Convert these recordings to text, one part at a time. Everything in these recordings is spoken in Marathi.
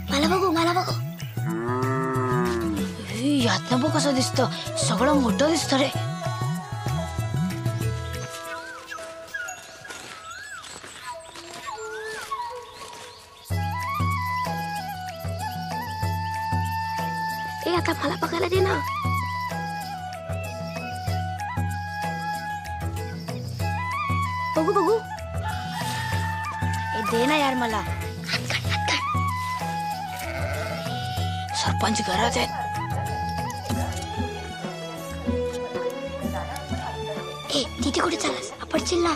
मला बघू यातनं बघ कसं दिसतं, सगळं मोठं दिसतं रे. आता मला बघायला दे ना. बघू दे ना यार मला. सरपंच घरात आहेत. तिथे कुठे चाललास? पडशील ना.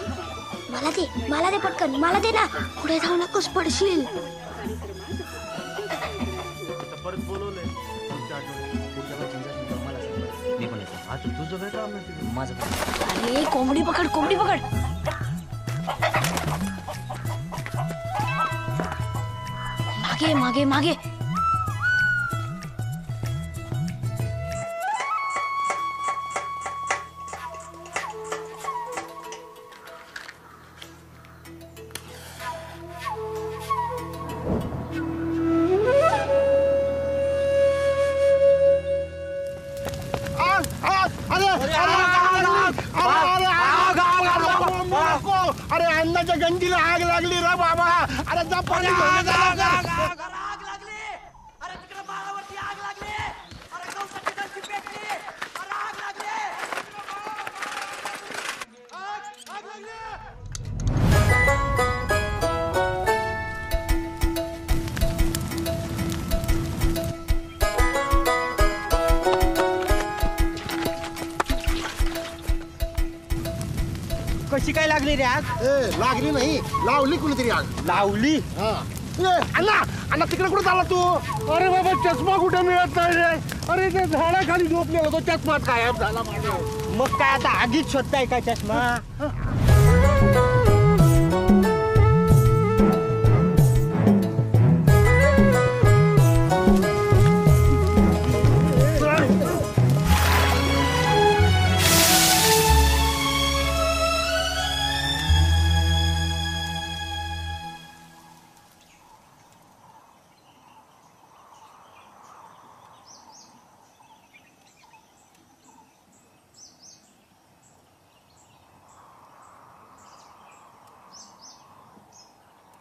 मला दे पटकन, मला दे ना. पुढे जाऊ नकोस, पडशील. अरे कोंबडी पकड. मागे. अरे अन्नाच्या गंजीला आग लागली रे बाबा. अरे जा पाणी घेऊन जा. आग लागली. अरे तिकडे बाळावरती आग लागली. अरे गवताची गंजी पेटली. अरे आग लागली. आग लागली. कशी काय लागली रे आग? लागली नाही, लावली कुणीतरी आग. लावली? अण्णा तिकडे कुठे चालला तू? अरे बाबा चष्मा कुठे मिळत नाही रे. अरे त्या झाडाखाली झोपलेला तो चष्मा गायब झाला माझा. मग काय आता आगीत शोधताय का चष्मा?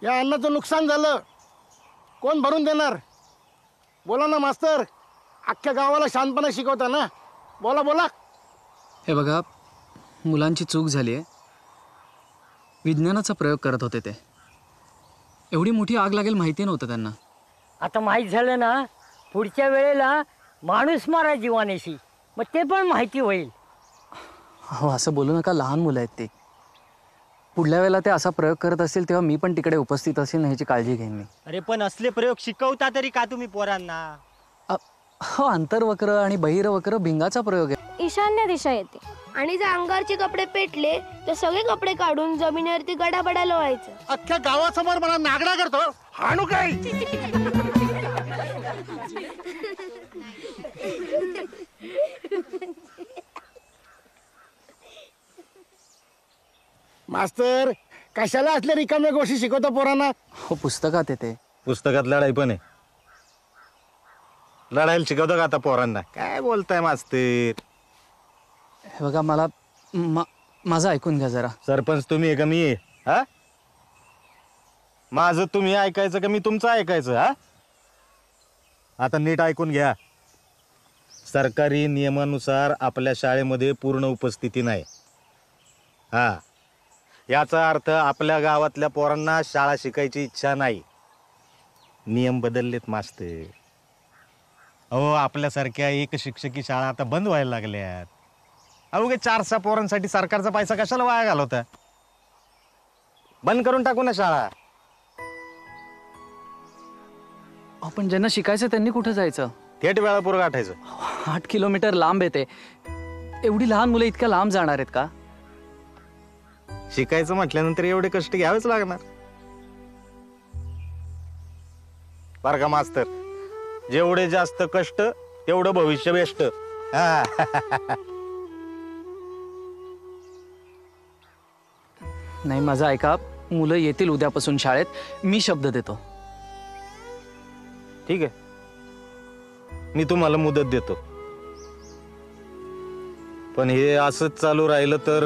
या अन्नाचं नुकसान झालं, कोण भरून देणार? बोला ना मास्तर, अख्ख्या गावाला शांतपणे शिकवता ना. बोला. हे बघा, मुलांची चूक झाली आहे. विज्ञानाचा प्रयोग करत होते ते. एवढी मोठी आग लागेल माहिती नव्हतं त्यांना. आता माहीत झालं ना, पुढच्या वेळेला माणूस मारा जीवानेशी, मग ते पण माहिती होईल. हो असं बोलू नका, लहान मुलं आहेत ते. पुढल्या वेळेला ते असा प्रयोग करत असतील तेव्हा मी पण तिकडे उपस्थित असेल, ह्याची काळजी घेईन मी. अरे पण असले प्रयोग शिकवता तरी का तुम्ही पोरांना? हो, अंतर्वक्र आणि बहिर्वक्र भिंगाचा प्रयोग आहे. ईशान्य दिशा येते आणि जर अंगारचे कपडे पेटले तर सगळे कपडे काढून जमिनीवरती गडाबडा लोळायचं. अख्ख्या गावासमोर मला नागडा करतो. हाणू काय? मास्तर, कशाला असल्या रिकाम्या गोष्टी शिकवता पोरांना? हो, पुस्तकात येते. पुस्तकात लढाई पण आहे. लढायला शिकवतो का आता पोरांना? काय बोलताय मास्तर? हे बघा, मला माझं ऐकून घ्या जरा. सरपंच तुम्ही आहे का मी आहे? हा, माझं तुम्ही ऐकायचं का मी तुमचं ऐकायचं? हा, आता नीट ऐकून घ्या. सरकारी नियमानुसार आपल्या शाळेमध्ये पूर्ण उपस्थिती नाही. हा, याचा अर्थ आपल्या गावातल्या पोरांना शाळा शिकायची इच्छा नाही. नियम बदललेत मास्तर. अहो, आपल्यासारख्या एक शिक्षकी शाळा आता बंद व्हायला लागल्यात. अवघे 4-6 पोरांसाठी सरकारचा पैसा कशाला वाया घालवता? बंद करून टाकू ना शाळा. पण ज्यांना शिकायचं त्यांनी कुठे जायचं? थेट वेळापूर गाठायचं. 8 किलोमीटर लांब येते. एवढी लहान मुलं इतक्या लांब जाणार आहेत का? शिकायचं म्हटल्यानंतर एवढे कष्ट घ्यावेच लागणार. बरं का मास्तर, जेवढे जास्त कष्ट तेवढं भविष्य बेस्ट. हा. नाही, माझं ऐका, मुलं येतील उद्यापासून शाळेत. मी शब्द देतो. ठीक आहे, मी तुम्हाला मुदत देतो. पण हे असंच चालू राहिलं तर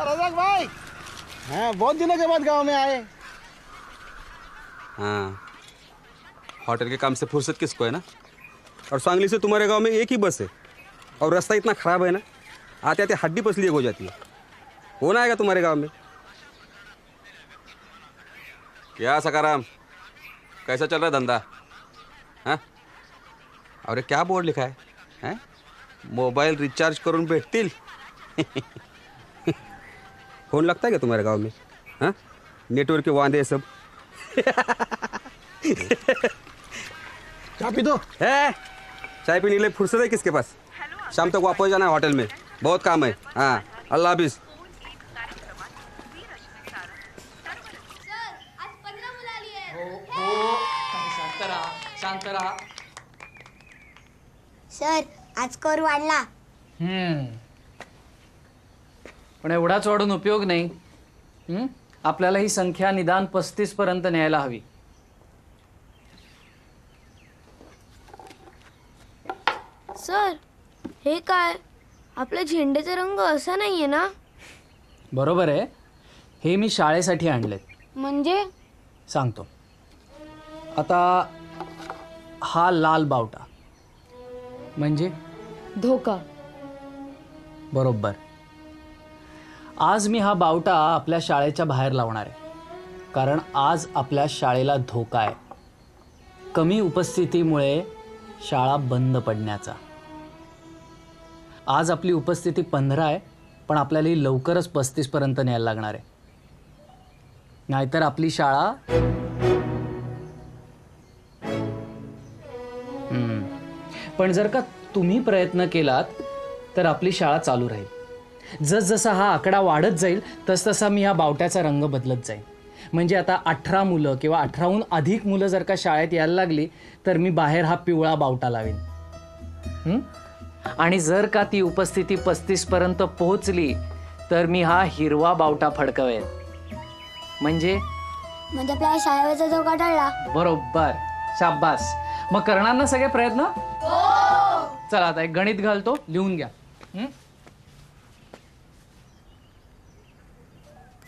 रजाक भाई, हाँ बहुत दिनों के बाद गांव में आए. हाँ, होटल के काम से फुर्सत किसको है ना. और सांगली से तुम्हारे गांव में एक ही बस है और रास्ता इतना खराब है ना, आते आते हड्डी पसली एक हो जाती है. कौन आएगा तुम्हारे गांव में? क्या सकाराम, कैसा चल रहा है धंधा? हाँ, और ये क्या बोर्ड लिखा है? हैं? मोबाइल रिचार्ज करून भेटतील. फोन लगता है क्या तुम्हारे गांव में? हाँ, नेटवर्क के वांदे सब. चाय पी दो. है, चाय पीने के लिए फुर्सत है किसके पास? शाम तक वापस जाना है होटल में, बहुत काम है. हाँ, अल्लाह हाफिज. शांत रहा. सर आज कर वाढला. पण एवढाच वाढून उपयोग नाही. आपल्याला ही संख्या निदान 35 पर्यंत न्यायला हवी. सर हे काय, आपल्या झेंड्याचा रंग असा नाहीये ना. बरोबर आहे, हे मी शाळेसाठी आणलेत. म्हणजे सांगतो. आता हा लाल बावटा म्हणजे धोका. बरोबर. आज मी हा बावटा आपल्या शाळेच्या बाहेर लावणार आहे, कारण आज आपल्या शाळेला धोका आहे. कमी उपस्थितीमुळे शाळा बंद पडण्याचा. आज आपली उपस्थिती 15 आहे, पण आपल्याला ही लवकरच 35 पर्यंत न्यायला लागणार आहे. नाहीतर आपली शाळा पण जर का तुम्ही प्रयत्न केलात तर आपली शाळा चालू राहील. जसजसा हा आकडा वाढत जाईल तसतसा मी हा बावट्याचा रंग बदलत जाईल. म्हणजे आता 18 मुलं किंवा 18हून अधिक मुलं जर का शाळेत यायला लागली तर मी बाहेर हा पिवळा बावटा लावेन. आणि जर का ती उपस्थिती 35 पर्यंत पोहोचली तर मी हा हिरवा बावटा फडकवेन. म्हणजे आपल्या शाळेचा धोका टळला. बरोबर. शाबास. मग करणार ना सगळे प्रयत्न? चला आता एक गणित घालतो, लिहून घ्या.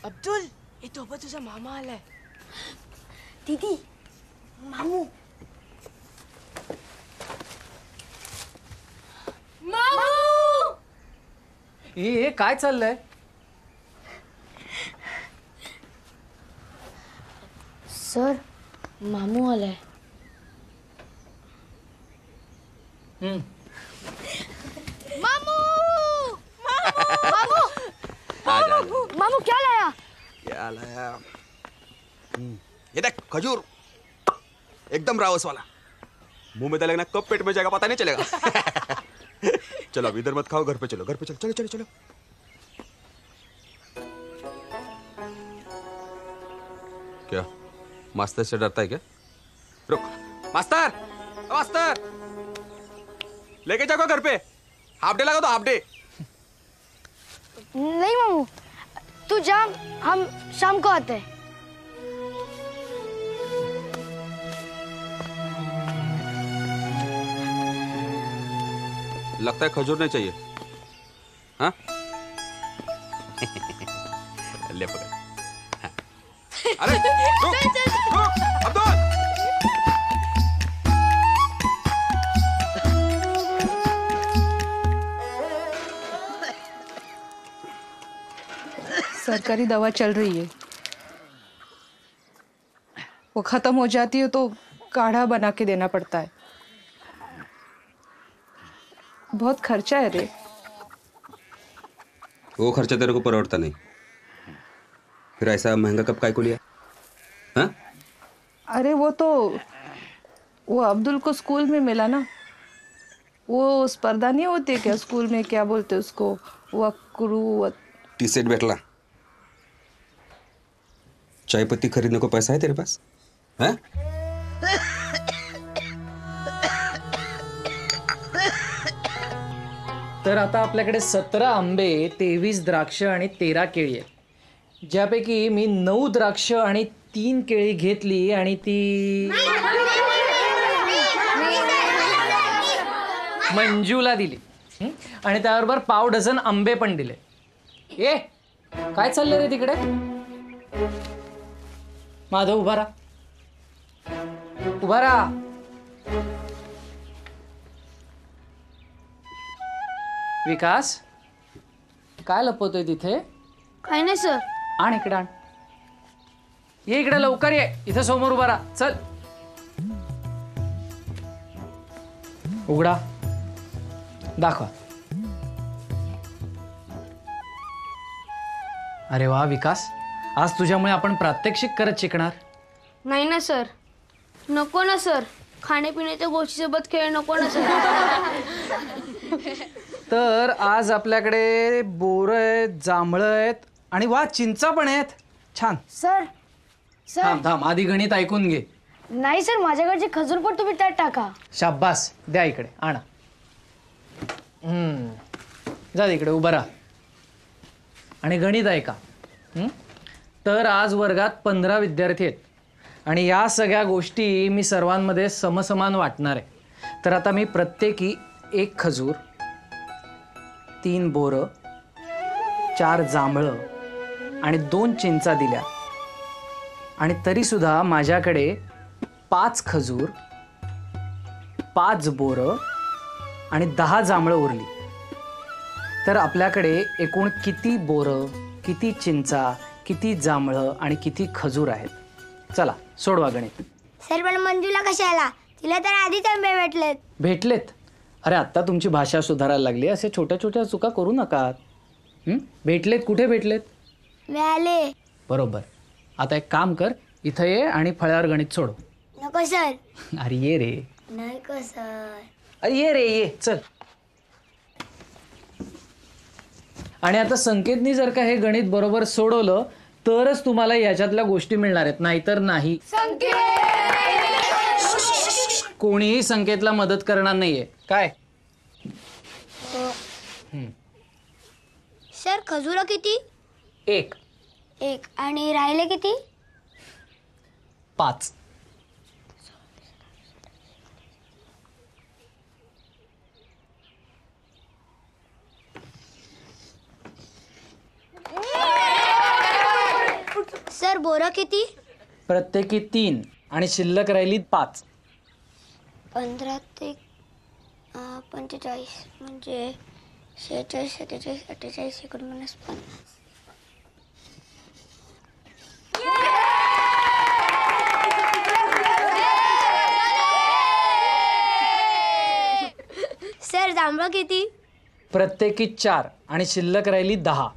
अब्दुल, ये तो तुझा मामा आलाय. दीदी मामू. मामू हे काय चाललंय? सर मामू आलाय. मामू मामू मामू मामू क्या लाया? क्या लाया? ये देख खजूर. एकदम रावस वाला। मुंह में डालेगा ना कब पेट में जाएगा पता नहीं चलेगा। चलो अब इधर मत खाओ, घर पे चलो, घर पे चलो, चलो चलो चलो। क्या मास्टर से डरता है क्या? रुक, मास्टर, मास्टर लेके जाओ घर पे। हाफ डे लगा तो हाफ डे। नहीं मामू, तू जा, हम शाम को आते हैं। लगता है खजूर नहीं चाहिए, हाँ? ले पकड़। हाँ। अरे रुक, रुक, अब्दुल। सरकारी दवा चल रही है, वो खत्म हो जाती है तो काढ़ा बना के देना पड़ता है। बहुत खर्चा है रे। वो खर्चा तेरे को परवड़ता नहीं, फिर ऐसा महंगा कब काय को लिया? हाँ? अरे वो अब्दुल को स्कूल में मिला ना, वो स्पर्धा नहीं होती क्या स्कूल में, क्या बोलते उसको, वक्रू टी सेट बैठला। चाय पत्ती खरीदने को पैसा है तेरे पास? हाँ? तर आता आपल्याकडे 17 आंबे, 23 द्राक्ष आणि 13 केळी आहेत, ज्यापैकी मी 9 द्राक्ष आणि 3 केळी घेतली आणि ती मंजूला दिली। आणि त्याबरोबर पाव डझन आंबे पण दिले। ए काय चाललंय रे तिकडे? माधव उभा राहा, उभा राहा। विकास काय लपवतोय तिथे? काय नाही सर। आण इकडे, आण, ये इकडे लवकर ये, इथे समोर उभा राहा, चल। उघडा, दाखवा। अरे वा विकास, आज तुझ्यामुळे आपण प्रात्यक्षिक करत शिकणार। नाही ना सर, नको ना सर, खाण्यापिण्याच्या गोष्टीसोबत खेळ नको ना सर। तर आज आपल्याकडे बोरं आहेत, जांभळं आहेत आणि वा चिंचा पण आहेत। छान। सर थांब थांब, आधी गणित ऐकून घे। नाही सर, माझ्याकडचे खजूर पण तुम्ही त्यात टाका। शाब्बास, द्या इकडे, आणा। जा इकडे उभा राहा आणि गणित ऐका। तर आज वर्गात 15 विद्यार्थी आहेत आणि या सगळ्या गोष्टी मी सर्वांमध्ये समसमान वाटणार आहे। तर आता मी प्रत्येकी 1 खजूर, 3 बोरं, 4 जांभळं आणि 2 चिंचा दिल्या आणि तरीसुद्धा माझ्याकडे 5 खजूर, 5 बोरं आणि 10 जांभळं उरली। तर आपल्याकडे एकूण किती बोरं, किती चिंचा, किती जांभळं आणि किती खजूर आहेत? चला सोडवा गणित। सर पण मंजूला कशाला? तिला तर आधीच आंबे भेटलेत। भेटलेत? अरे आत्ता तुमची भाषा सुधारायला लागली, असे छोट्या छोट्या चुका करू नका। भेटलेत, कुठे भेटलेत? मिळाले। बरोबर। आता एक काम कर, इथं ये आणि फळ्यावर गणित सोडव। नको सर। अरे ये रे, नको सर। अरे ये रे, ये चल। आणि आता संकेतनी जर का हे गणित बरोबर सोडवलं तरच तुम्हाला याच्यातल्या गोष्टी मिळणार आहेत, नाहीतर नाही। कोणीही संकेतला मदत करणार नाहीये, काय? सर खजूर किती? 1 1 आणि राहिले किती? 5। सर बोरं किती? प्रत्येकी 3 आणि शिल्लक राहिली 5। 15 ते 45 म्हणजे 46, 47, 48, 49, 50। सर जांभळं किती? प्रत्येकी 4 आणि शिल्लक राहिली 10।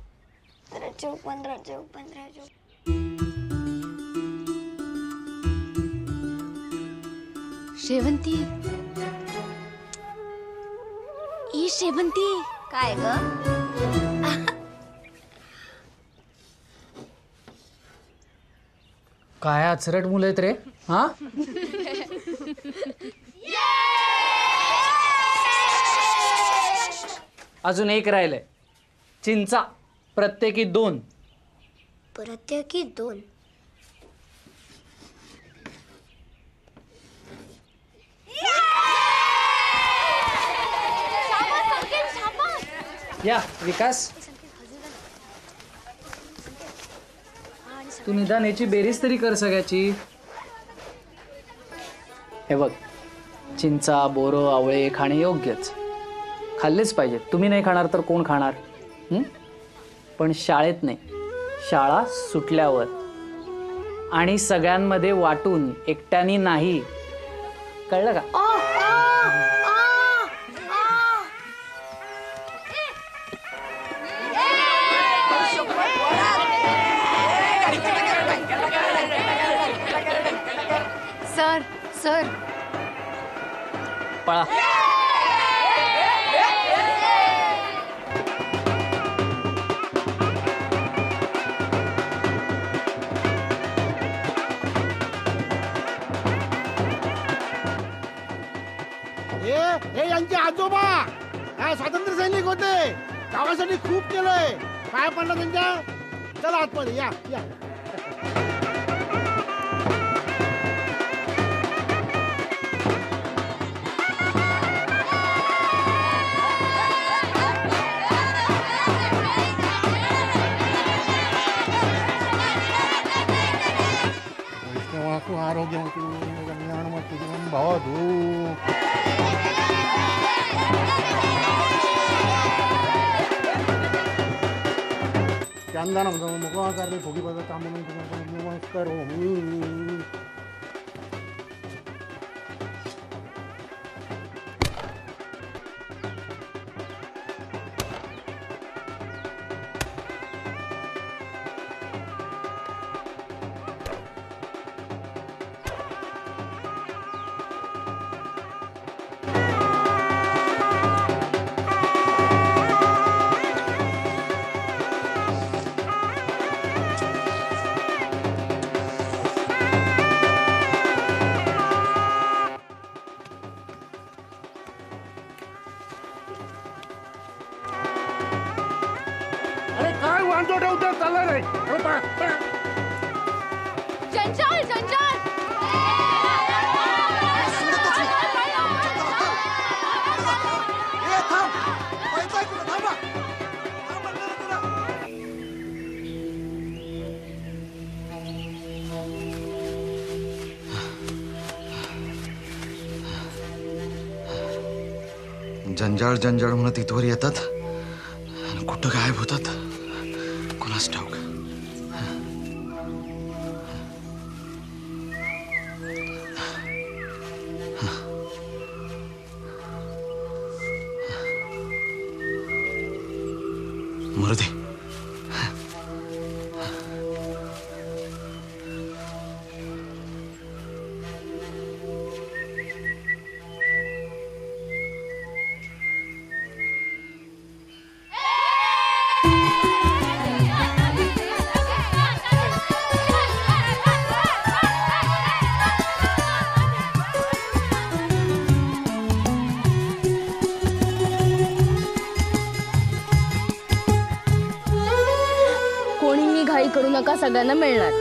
15 शेवंती ई शेवंती काय ग? काय अचरट मुलं आहेत रे हा. अजून एक राहिलंय. चिंचा प्रत्येकी 2. प्रत्येकी 2. या विकास, तू निदान याची बेरीज तरी कर सगळ्याची. हे बघ, चिंचा, बोरं, आवळे खाणे योग्यच, खाल्लेच पाहिजेत. तुम्ही नाही खाणार तर कोण खाणार? पण शाळेत नाही, शाळा सुटल्यावर आणि सगळ्यांमध्ये वाटून, एकट्याने नाही. कळलं का? सर सर पळा. हे यांचे आजोबा स्वातंत्र्य सैनिक होते, गावासाठी खूप केलंय. काय पडलं त्यांच्या? चला आतमध्ये या या. आरोग्य भावू चंदन मुखवाकार फुगी बघा नमस्कार. जंजाळ जंजाळ. जंजाळ जंजाळ म्हणत इथवर येतात, कुठं गायब होतात कोणास ठाऊक. मरू दे. कोणीही घाई करू नका, सगळ्यांना मिळणार.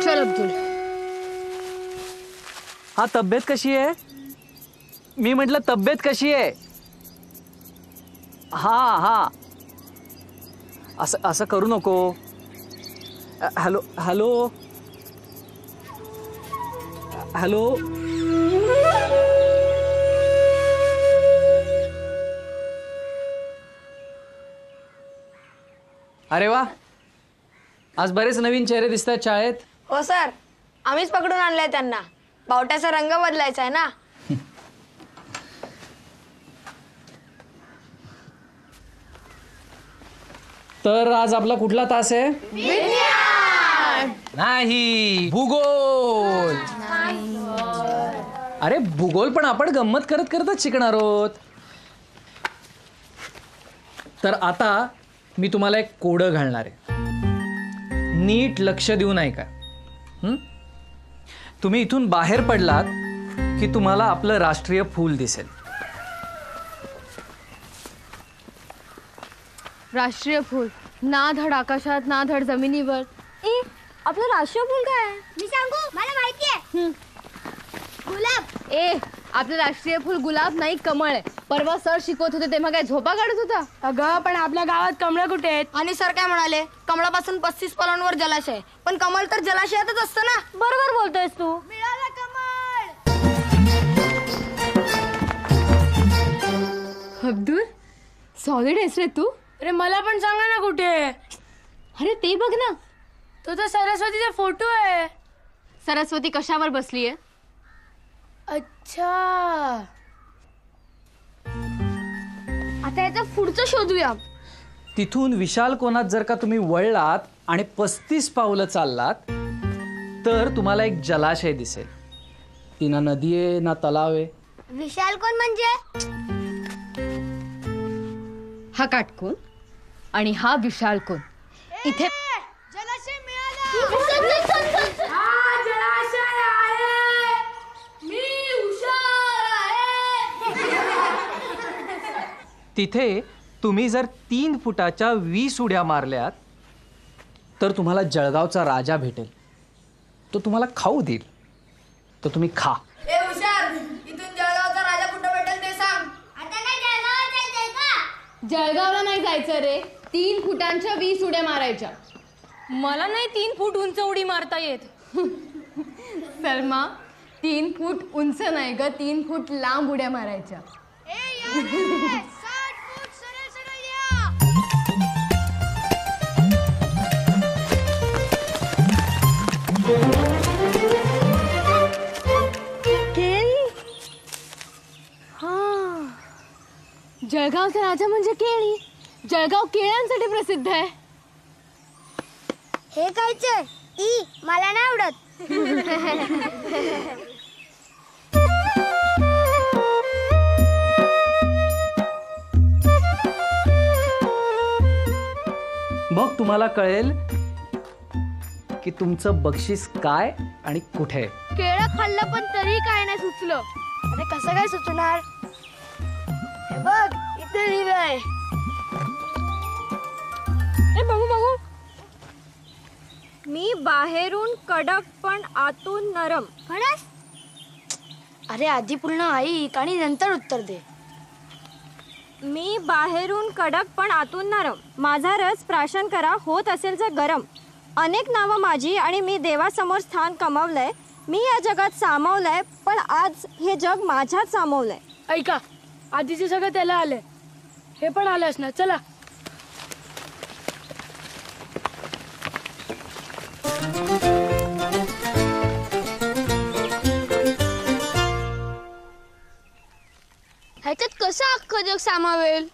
चल अब्दुल. हा, तब्येत कशी आहे? मी म्हटलं तब्येत कशी आहे? हा हा, असं असं करू नको. Hello hello hello. अरे वा, आज बरेच नवीन चेहरे दिसत आहेत शाळेत. हो सर, आम्हीच पकडून आणलाय त्यांना. बावट्याचा रंग बदलायचा आहे ना. तर आज आपला कुठला तास आहे? नाही, भूगोल. अरे भूगोल पण आपण गंमत करत करतच शिकणार आहोत. तर आता मी तुम्हाला एक कोडं घालणार आहे. नीट लक्ष देऊन ऐका. तुम्ही इथून बाहेर पडलात की तुम्हाला आपलं राष्ट्रीय फूल दिसेल. राष्ट्रीय फूल ना धड आकाशात ना धड जमिनीवर. ए, आपलं राष्ट्रीय फूल काय आहे? मी सांगू, मला माहिती आहे. गुलाब. ए, आपलं राष्ट्रीय फूल गुलाब नाही, कमळ आहे. परवा सर शिकवत होते तेव्हा काय झोपा काढत होता? अगं पण आपल्या गावात कमळ कुठे आहेत? आणि सर काय म्हणाले, कमळापासून 35 पावलांवर जलाशय आहे. पण कमळ तर जलाशयातच असतं ना. बरोबर बोलतोयस तू. मिळाला कमळ. अब्दुल, सॉलिड आहेस रे तू. अरे मला पण सांगा ना कुठे आहे? अरे ते बघ ना, तो तर सरस्वतीचा फोटो आहे. सरस्वती कशावर बसलीये? अच्छा, आता याचा पुढचं शोधूया. तिथून विशाल कोणात जर का तुम्ही वळलात आणि 35 पावलं चाललात तर तुम्हाला एक जलाशय दिसेल. ती ना नदी आहे ना तलाव आहे. विशाल कोण म्हणजे? हा काटकोन आणि हा विशाल कोण. इथे जलाशय मिळाला. हा जलाशय आहे. मी हुशार आहे. तिथे तुम्ही जर 3 फुटाच्या 20 उड्या मारल्यात तर तुम्हाला जळगावचा राजा भेटेल. तो तुम्हाला खाऊ देईल. तर तुम्ही खा. ए हुशार, इथून जळगावचा राजा कुठं भेटेल ते सांग. आता काय जळगाव जायचंय का? जळगावला नाही जायचं रे. 3 फुटांच्या 20 उड्या मारायच्या. मला नाही 3 फूट उंच उडी मारता येत. सलमा, 3 फूट उंच नाही ग, 3 फूट लांब उड्या मारायच्या. जळगावचा राजा म्हणजे केळी. जळगाव केळ्यांसाठी प्रसिद्ध आहे. हे खायचंय? मला नाही आवडत. मग तुम्हाला कळेल की तुमचं बक्षीस काय आणि कुठे आहे. केळं खाल्लं पण तरी काय नाही सुचलं. अरे कसं काय सुचणार? हे बघ, इथे लिहिलंय. बघू बघू. मी बाहेरून कडक पण आतून नरम. खरंच? अरे आधी पूर्ण ऐक आणि नंतर उत्तर दे. मी बाहेरून कडक पण आतून नरम. माझा रस प्राशन करा, होत असेल जर गरम. अनेक नावं माझी आणि मी देवासमोर स्थान कमावलंय. मी या जगात सामावलंय पण आज हे जग माझ्यात सामावलंय. ऐका, आधीचे सगळं त्याला आलंय, हे पण आलंच ना. चला. ह्याच्यात कसं अख्खं जग सामावेल?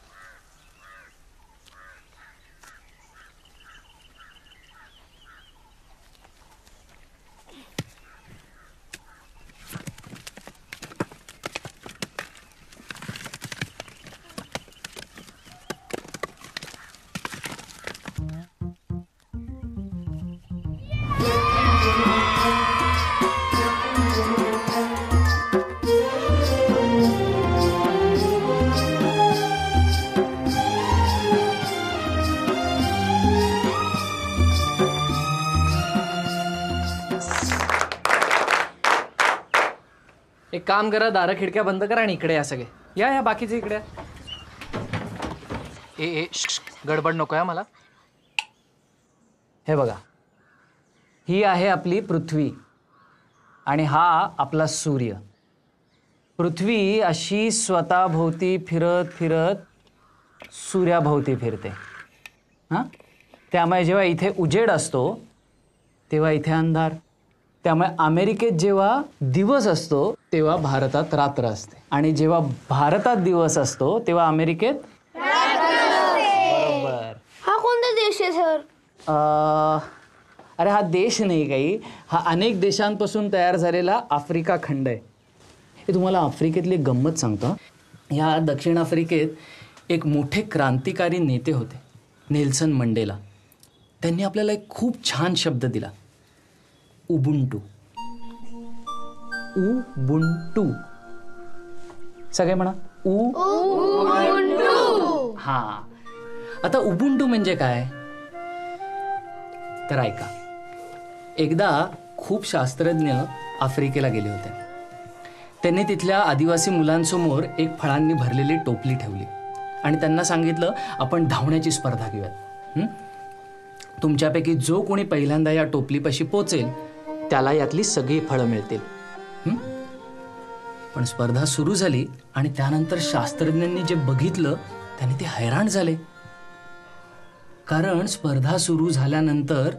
एक काम करा, दारं खिडक्या बंद करा आणि इकडे या सगळे. या बाकीचे इकडे. ए गडबड नको आहे मला. हे बघा, ही आहे आपली पृथ्वी आणि हा आपला सूर्य. पृथ्वी अशी स्वतःभोवती फिरत फिरत सूर्याभोवती फिरते. हां, त्यामुळे जेव्हा इथे उजेड असतो तेव्हा इथे अंधार. त्यामुळे अमेरिकेत जेव्हा दिवस असतो तेव्हा भारतात रात्र असते, आणि जेव्हा भारतात दिवस असतो तेव्हा अमेरिकेत बरोबर. हा कोणता देश आहे सर? अरे हा देश नाही काही, हा अनेक देशांपासून तयार झालेला आफ्रिका खंड आहे. हे तुम्हाला आफ्रिकेतली गंमत सांगतो. ह्या दक्षिण आफ्रिकेत एक मोठे क्रांतिकारी नेते होते, नेल्सन मंडेला. त्यांनी आपल्याला एक खूप छान शब्द दिला, उबुंटू. उबुंटू. सगळे म्हणा उबुंटू. हा, आता उबुंटू म्हणजे काय तर ऐका. एकदा खूप शास्त्रज्ञ आफ्रिकेला गेले होते. त्यांनी तिथल्या आदिवासी मुलांसमोर एक फळांनी भरलेली टोपली ठेवली आणि त्यांना सांगितलं, आपण धावण्याची स्पर्धा घेऊयात. तुमच्यापैकी जो कोणी पहिल्यांदा या टोपलीपाशी पोचेल त्याला यातली सगळी फळं मिळतील. पण स्पर्धा सुरू झाली आणि त्यानंतर शास्त्रज्ञांनी जे बघितलं त्याने ते हैराण झाले. कारण स्पर्धा सुरू झाल्यानंतर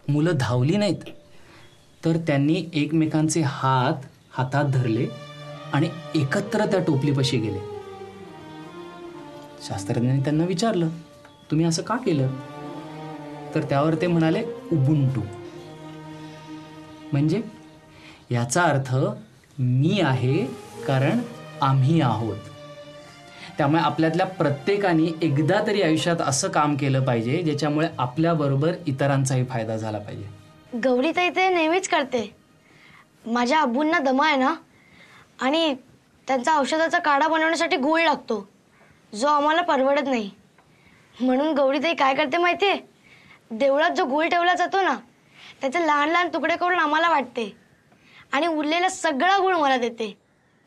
मुलं धावली नाहीत, तर त्यांनी एकमेकांचे हातात धरले आणि एकत्र त्या टोपलीपाशी गेले. शास्त्रज्ञांनी त्यांना विचारलं, तुम्ही असं का केलं? तर त्यावर ते म्हणाले, उबुंटू. म्हणजे याचा अर्थ मी आहे कारण आम्ही आहोत. त्यामुळे आपल्यातल्या प्रत्येकाने एकदा तरी आयुष्यात असं काम केलं पाहिजे ज्याच्यामुळे आपल्याबरोबर इतरांचाही फायदा झाला पाहिजे. गौरी ताई ते नेहमीच करते. माझ्या आबूंना दमा आहे ना, आणि त्यांचा औषधाचा काढा बनवण्यासाठी गूळ लागतो, जो आम्हाला परवडत नाही. म्हणून गौरी ताई काय करते माहितीये, देवळात जो गूळ ठेवला जातो ना त्याचे लहान लहान तुकडे करून आम्हाला वाटते आणि उरलेला सगळा गूळ मला देते.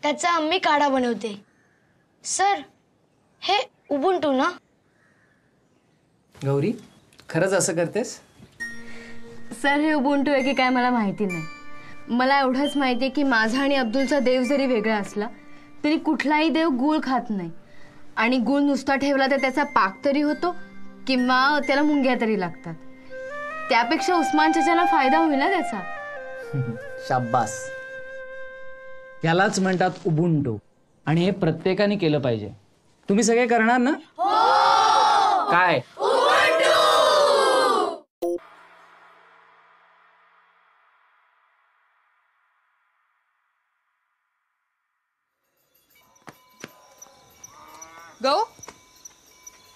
त्याचा आम्ही काढा बनवते. सर, हे उबुंटू ना? गौरी, खरंच असं करतेस? सर, हे उबुंटू आहे की काय मला माहिती नाही. मला एवढंच माहिती आहे की माझा आणि अब्दुलचा देव जरी वेगळा असला तरी कुठलाही देव गूळ खात नाही, आणि गूळ नुसता ठेवला तर त्याचा पाक तरी होतो किंवा त्याला मुंग्या तरी लागतात. त्यापेक्षा उस्मान चाचाला फायदा होईल ना त्याचा. शाब्बास. यालाच म्हणतात उबुंटू, आणि हे प्रत्येकाने केलं पाहिजे. तुम्ही सगळे करणार ना? काय? गौ,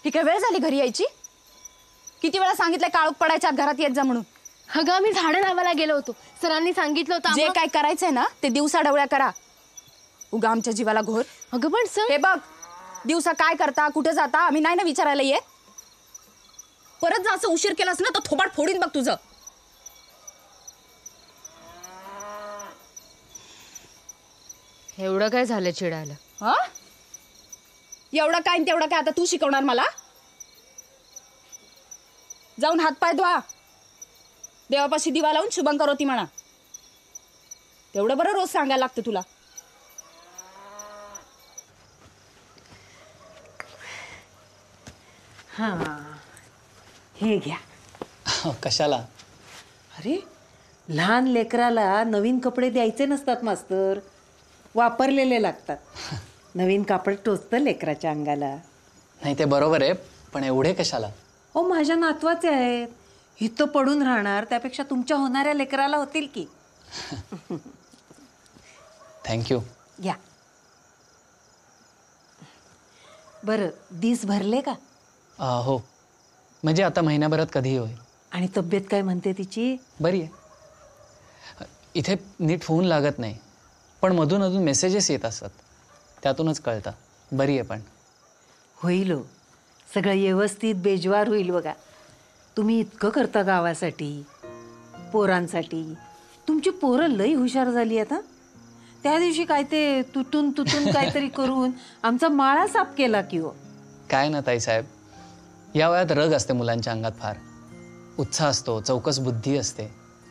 ही काय वेळ झाली घरी यायची? किती वेळा सांगितलं काळोख पडायच्या आत घरात येत जा म्हणून. अगं, आम्ही झाडं लावायला गेलो होतो. सरांनी सांगितलं होतं जे काय करायचंय ना ते दिवसा डवळ्या करा. उगा आमच्या जीवाला घोर. अगं पण सर, हे बघ, दिवसा काय करता, कुठे जाता, आम्ही नाही ना विचारायला येत. परत जर असं उशीर केलास ना तर थोबाड फोडीन बघ तुझं. एवढं काय झालं चिडायला? हा, एवढं काय तेवढं काय आता तू शिकवणार मला? जाऊन हातपाय धुवा, देवापाशी दिवा लावून शुभंकरोती म्हणा. तेवढं बरं रोज सांगायला लागतं तुला. हा, हे घ्या. कशाला? अरे, लहान लेकराला नवीन कपडे द्यायचे नसतात मास्तर, वापरलेले लागतात. नवीन कापड टोचतं लेकराच्या अंगाला. नाही, ते बरोबर आहे, पण एवढे कशाला? हो, माझ्या नातवाचे आहेत. इथं पडून राहणार त्यापेक्षा तुमच्या होणाऱ्या लेकराला होतील की. थँक्यू. घ्या. बरं, दिस भरले का? हो, म्हणजे आता महिन्याभरात कधीही होईल. आणि तब्येत काय म्हणते तिची? बरी आहे. इथे नीट फोन लागत नाही, पण मधून अधून मेसेजेस येत असतात, त्यातूनच कळतं. बरी आहे. पण होईल हो, सगळं व्यवस्थित बेजवार होईल बघा. तुम्ही इतकं करता गावासाठी, पोरांसाठी. तुमची पोरं लई हुशार झाली आता. त्या दिवशी काय ते तुटून काहीतरी करून आमचा माळा साफ केला की हो. काय ना ताईसाहेब, या वयात रग असते मुलांच्या अंगात, फार उत्साह असतो, चौकस बुद्धी असते.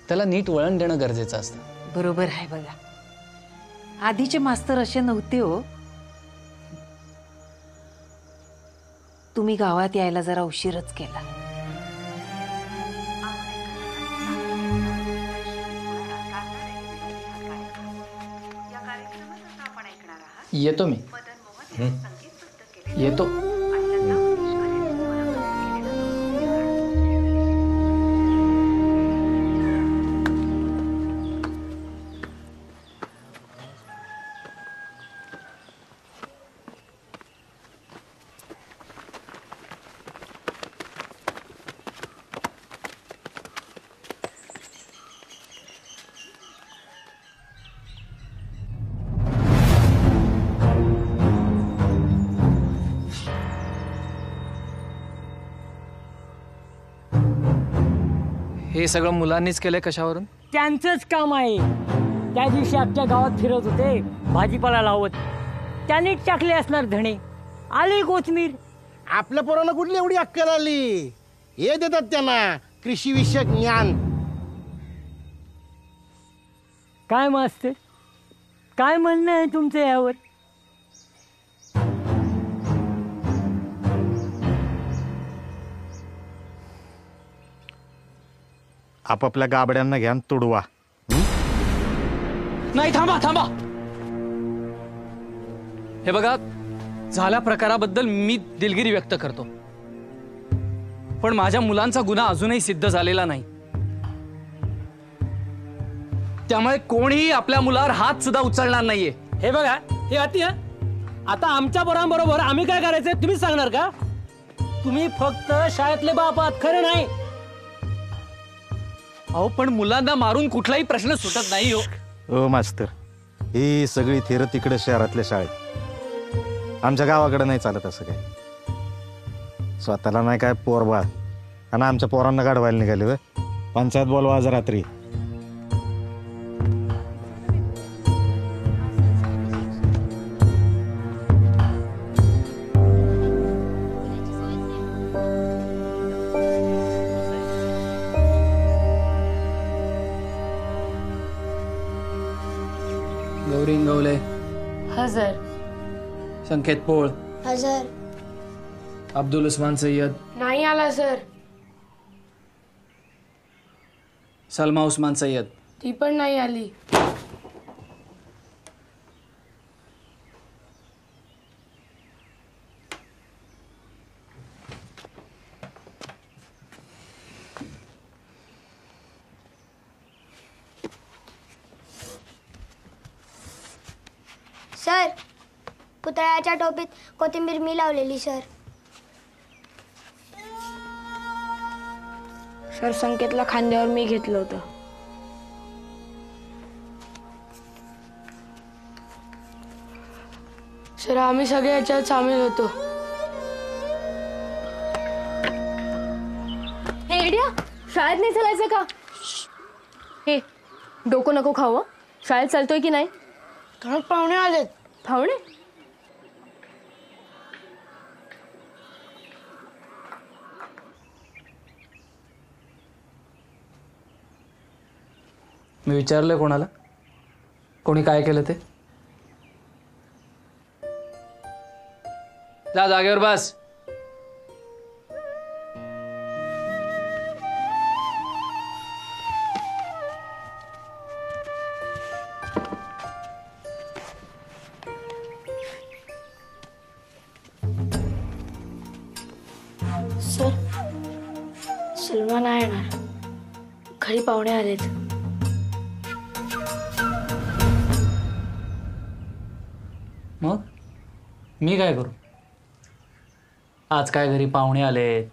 त्याला नीट वळण देणं गरजेचं असतं. बरोबर आहे बघा. आधीचे मास्तर असे नव्हते हो. तुम्ही गावात यायला जरा उशीरच केला. येतो मी. येतो. हे सगळं मुलांनीच केलंय कशावरून? त्यांचंच काम आहे. त्या दिवशी आमच्या गावात फिरत होते भाजीपाला लावत, त्यांनीच टाकले असणार धणे. आले कोथमीर. आपल्या पोरांना कुठली एवढी अक्कल आली? हे देतात त्यांना कृषी विषयक ज्ञान. काय मास्तर, काय म्हणणं आहे तुमचं यावर? आपापल्या गाबड्यांना घ्या तुडवा. नाही, थांबा थांबा. हे बघा, झाल्या प्रकाराबद्दल मी दिलगिरी व्यक्त करतो, पण माझ्या मुलांचा गुन्हा अजूनही सिद्ध झालेला नाही. त्यामुळे कोणीही आपल्या मुलावर हात सुद्धा उचलणार नाहीये. हे बघा, हे अति आता आमच्या पोरांबरोबर आम्ही काय करायचंय तुम्हीच सांगणार का? तुम्ही फक्त शाळेतले बाप आहात, खरं नाही? अहो, पण मुलांना मारून कुठलाही प्रश्न सुटत नाही हो. ओ मास्तर, ही सगळी थेर तिकडे शहरातल्या शाळेत. आमच्या गावाकडे नाही चालत असं काय. स्वतःला नाही काय पोरबाळ आणि आमच्या पोरांना गाडवायला निघाले होय. पंचायत बोलवा आज रात्री. गौरी इंगवले, हजर. संकेत पोळ, हजर. अब्दुल उस्मान सय्यद, नाही आला सर. सलमा उस्मान सय्यद, ती पण नाही आली. सर, पुतळ्याच्या टोपीत कोथिंबीर मी लावलेली सर. सर, संकेतला खांद्यावर मी घेतलं होतं. सर, आम्ही सगळे याच्यात सामील होतो. हे इडिया, शाळेत नाही चालायचं का? हे डोकं नको खावं. शाळेत चालतोय की नाही? घरात पाहुणे आलेत. पाहुणे? मी विचारलंय कोणाला कोणी काय केलं ते? जा जागेवर बस. सर, सलमा नाही येणार. घरी पाहुणे आलेत. मग मी काय करू? आज काय घरी पाहुणे आलेत,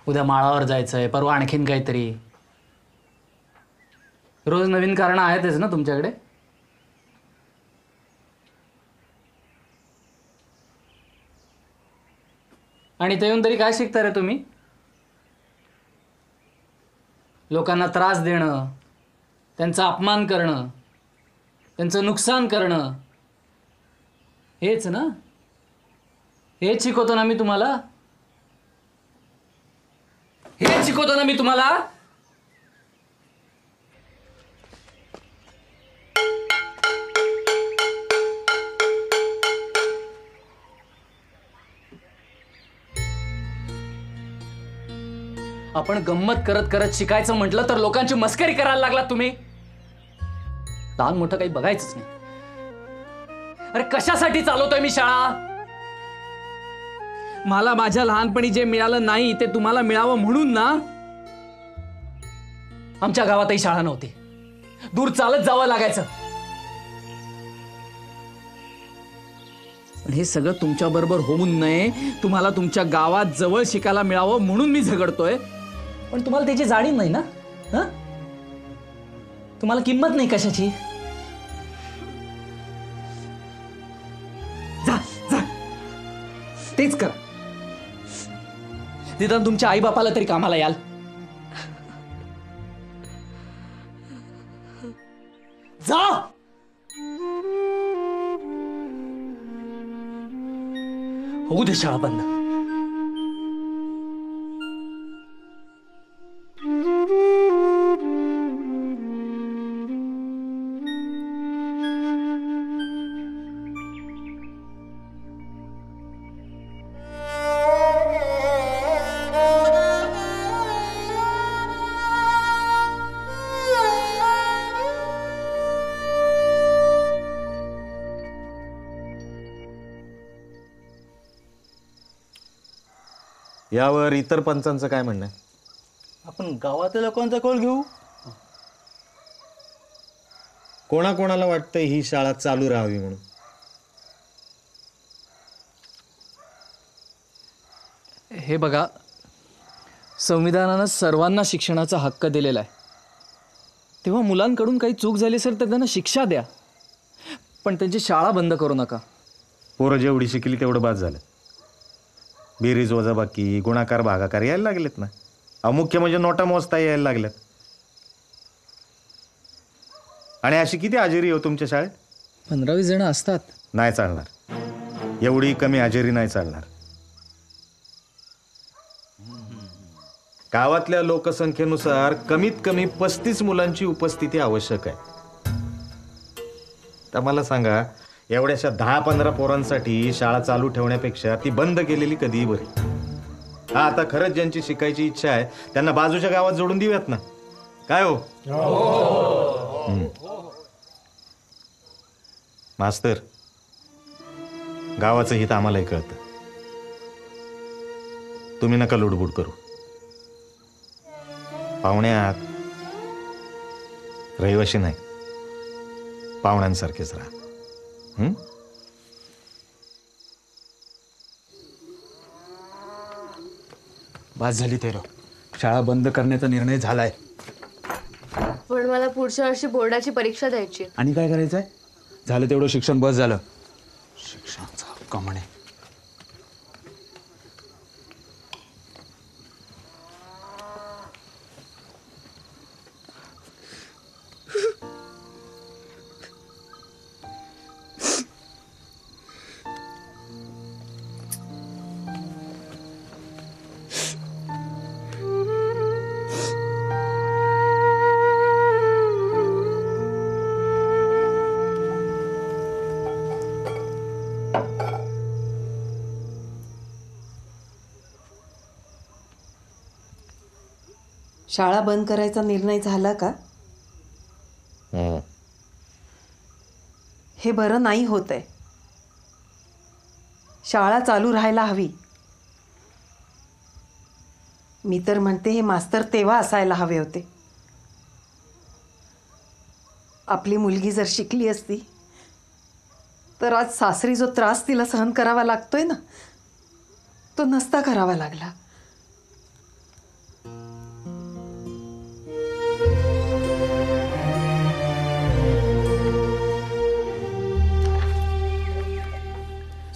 उद्या माळावर जायचंय, परवा आणखीन काहीतरी. रोज नवीन कारणं आहेतच ना तुमच्याकडे. आणि ते येऊन तरी काय शिकता रे तुम्ही? लोकांना त्रास देणं, त्यांचा अपमान करणं, त्यांचं नुकसान करणं, हेच ना? हेच शिकवतो ना मी तुम्हाला. हेच शिकवतो ना मी तुम्हाला. आपण गंमत करत करत शिकायचं म्हटलं तर लोकांची मस्करी करायला लागलात तुम्ही. लहान मोठं काही बघायचंच नाही. अरे कशासाठी चालवतोय मी शाळा? मला माझ्या लहानपणी जे मिळालं नाही ते तुम्हाला मिळावं म्हणून ना. आमच्या गावातही शाळा नव्हती, दूर चालत जावं लागायचं. पण हे सगळं तुमच्या बरोबर होऊन नये, तुम्हाला तुमच्या गावात जवळ शिकायला मिळावं म्हणून मी झगडतोय. पण तुम्हाला त्याची जाणीव नाही ना. हं? तुम्हाला किंमत नाही कशाची. जा जा तेच करा. निदान तुमच्या आई बापाला तरी कामाला याल. जा. होऊ दे शाळा बंद. यावर इतर पंचांचं काय म्हणणं आहे? आपण गावातल्या लोकांचा कौल घेऊ. कोणाकोणाला वाटतं ही शाळा चालू राहावी म्हणून? हे बघा, संविधानानं सर्वांना शिक्षणाचा हक्क दिलेला आहे. तेव्हा मुलांकडून काही चूक झाली असेल तर त्यांना शिक्षा द्या, पण त्यांची शाळा बंद करू नका. पोरं जेवढी शिकली तेवढं बाद झालं. बेरीज वजाबाकी गुणाकार भागाकार यायला लागलेत ना. मुख्य म्हणजे नोटा मोजता यायला लागल्यात. आणि अशी किती हजेरी हो तुमच्या शाळेत? 15-20 जण असतात. नाही चालणार, एवढी कमी हजेरी नाही चालणार. गावातल्या लोकसंख्येनुसार कमीत कमी 35 मुलांची उपस्थिती आवश्यक आहे. तर मला सांगा, एवढ्याशा 10-15 पोरांसाठी शाळा चालू ठेवण्यापेक्षा ती बंद केलेली कधीही बरी. हा, आता खरंच ज्यांची शिकायची इच्छा आहे त्यांना बाजूच्या गावात जोडून देऊयात ना. काय हो? मास्तर, गावाचं हित आम्हालाही कळतं. तुम्ही नका लुडबुड करू. पाहुण्यात रहिवाशी नाही, पाहुण्यांसारखेच राहा. बस झाली तेरो. शाळा बंद करण्याचा निर्णय झालाय. पण मला पुढच्या वर्षी बोर्डाची परीक्षा द्यायची. आणि काय करायचंय? झालं तेवढं शिक्षण बस झालं. शिक्षणाचा हक्क म्हणे. शाळा बंद करायचा निर्णय झाला का? हे बरं नाही होत आहे. शाळा चालू राहायला हवी. मी तर म्हणते हे मास्तर तेव्हा असायला हवे होते. आपली मुलगी जर शिकली असती तर आज सासरी जो त्रास तिला सहन करावा लागतोय ना, तो नसता करावा लागला.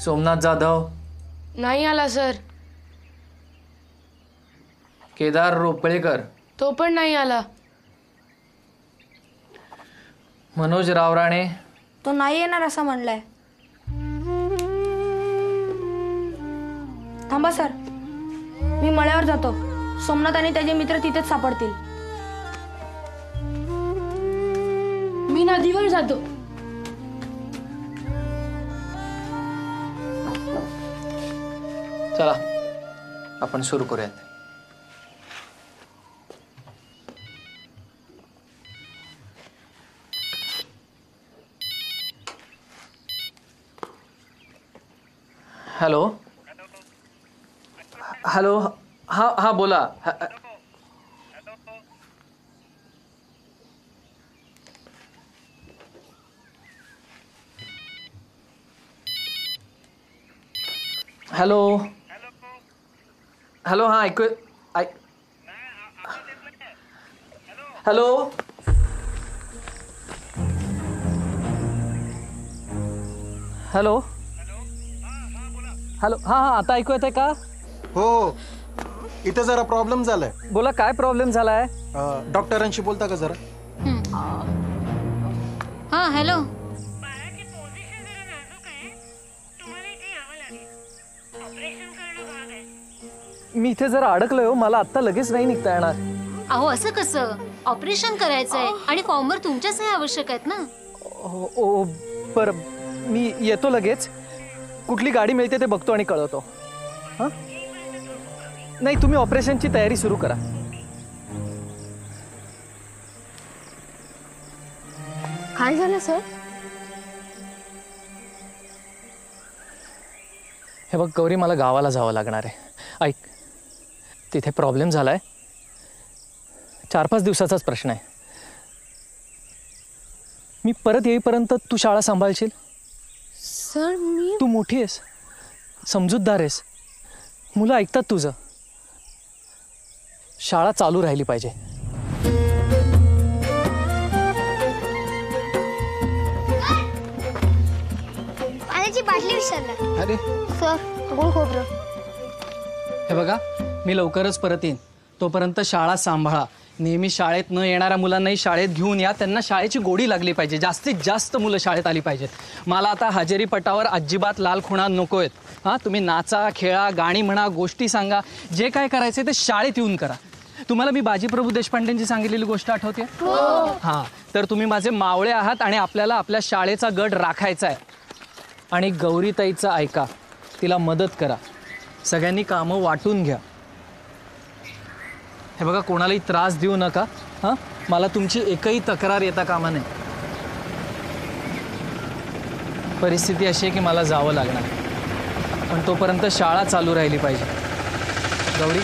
सोमनाथ जाधव नाही आला सर. केदार रोपळेकर तो पण नाही आला. मनोज रावराणे तो नाही येणार असं म्हणलाय. थांबा सर, मी मळ्यावर जातो. सोमनाथ आणि त्याचे मित्र तिथेच सापडतील. मी नदीवर जातो. चला आपण सुरू करूयात. हॅलो हॅलो हा हा बोला. हॅलो हॅलो हा ऐकू हॅलो हॅलो हॅलो हा हा आता ऐकू येतंय का? हो इथे जरा प्रॉब्लेम झालाय. बोला काय प्रॉब्लेम झालाय? डॉक्टरांशी बोलता का जरा? हा हॅलो. मी इथे जरा अडकलोय हो. मला आत्ता लगेच नाही निघता येणार. अहो असं कसं? ऑपरेशन करायचंय आणि फॉर्मवर तुमच्या सह्या आवश्यक आहेत ना. ओ बरं मी येतो लगेच. कुठली गाडी मिळते ते बघतो आणि कळवतो. हां नाही तुम्ही ऑपरेशनची तयारी सुरू करा. काय झालं सर? हे बघ गौरी मला गावाला जावं लागणार आहे. ऐक तिथे प्रॉब्लेम झालाय. 4-5 दिवसाचाच प्रश्न आहे. मी परत येईपर्यंत तू शाळा सांभाळशील? सर मी तू मोठी आहेस, समजूतदार आहेस, मुलं ऐकतात तुझं. शाळा चालू राहिली पाहिजे. पाण्याची बाटली विसरला. अरे सर गुळ खोबरं. हे बघा मी लवकरच परत येईन. तोपर्यंत शाळा सांभाळा. नेहमी शाळेत न येणाऱ्या मुलांनाही शाळेत घेऊन या. त्यांना शाळेची गोडी लागली पाहिजे. जास्तीत जास्त मुलं शाळेत आली पाहिजेत. मला आता हजेरी पटावर अजिबात लाल खुणा नको आहेत. हां तुम्ही नाचा खेळा, गाणी म्हणा, गोष्टी सांगा, जे काय करायचे ते शाळेत येऊन करा. तुम्हाला मी बाजीप्रभू देशपांडेंची सांगितलेली गोष्ट आठवते? हां तर तुम्ही माझे मावळे आहात आणि आपल्याला आपल्या शाळेचा गड राखायचा आहे. आणि गौरीताईचं ऐका, तिला मदत करा. सगळ्यांनी कामं वाटून घ्या. हे बघा कोणालाही त्रास देऊ नका. हां मला तुमची एकही तक्रार येता कामा नये. परिस्थिती अशी आहे की मला जावं लागणार, पण तोपर्यंत शाळा चालू राहिली पाहिजे. गौरी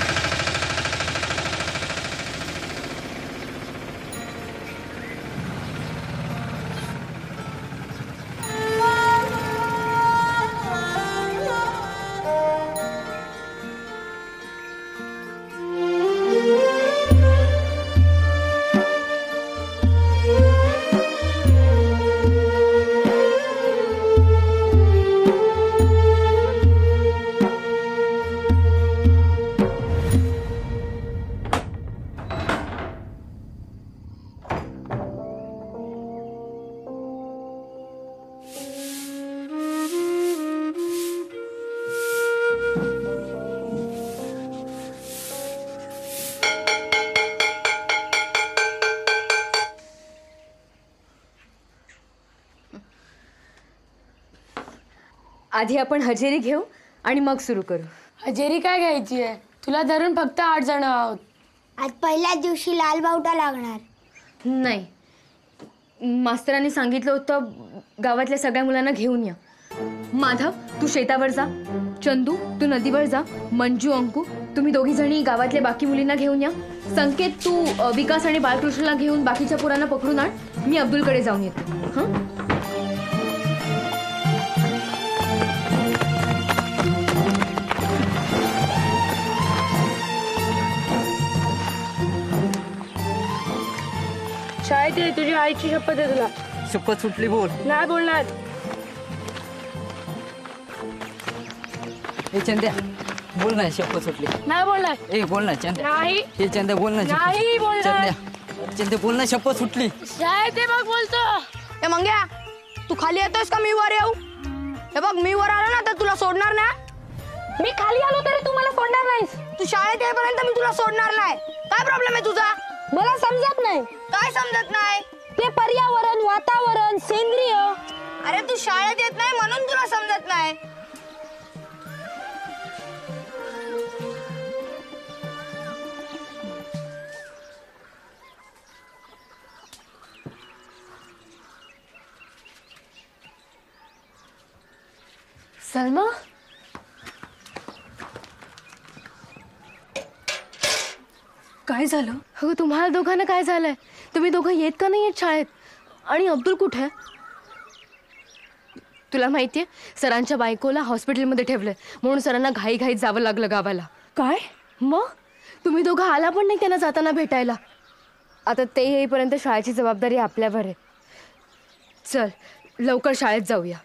आधी आपण हजेरी घेऊ आणि मग सुरू करू. हजेरी काय घ्यायची आहे? तुला धरून फक्त 8 जण आहोत. आज पहिल्याच दिवशी लाल बावटा लागणार. नाही, मास्तरांनी सांगितलं होतं गावातल्या सगळ्या मुलांना घेऊन या. माधव तू शेतावर जा, चंदू तू नदीवर जा, मंजू अंकू तुम्ही दोघी जणी गावातल्या बाकी मुलींना घेऊन या. संकेत तू विकास आणि बालकृष्णला घेऊन बाकीच्या पोरांना पकडून आण. मी अब्दुलकडे जाऊन येते. हां शाळेत ये, तुझी आईची शपथ आहे तुला. शपथ सुटली बोल. नाही बोलणार. ए चंद्या बोल ना, शपथ सुटली. नाही बोलणार. ए बोल ना चंद्या. नाही. हे चंद्या बोल ना. नाही बोलणार. चंद्या बोल ना, शपथ सुटली. शाळेत ये बघ बोलतो. ए मंग्या, तू खाली येतोयस का मी वर येऊ? हे बघ मी वर आलो ना तर तुला सोडणार ना. मी खाली आलो तरी तू मला सोडणार नाहीस. तू शाळेत येईपर्यंत मी तुला सोडणार नाही. काय प्रॉब्लेम आहे तुझा? मला समजत नाही. काय समजत नाही? ते पर्यावरण, वातावरण, सेंद्रिय. अरे तू शाळेत येत नाही म्हणून तुला समजत नाही. सलमा काय झालं? अगं तुम्हाला दोघांना काय झालंय? तुम्ही दोघं येत का नाही येत शाळेत? आणि अब्दुल कुठे आहे? तुला माहितीये सरांच्या बायकोला हॉस्पिटलमध्ये ठेवलंय म्हणून सरांना घाईघाईत जावं लागलं गावाला. काय? मग तुम्ही दोघं आला पण नाही त्यांना जाताना भेटायला. आता ते येईपर्यंत शाळेची जबाबदारी आपल्यावर आहे. चल लवकर शाळेत जाऊया.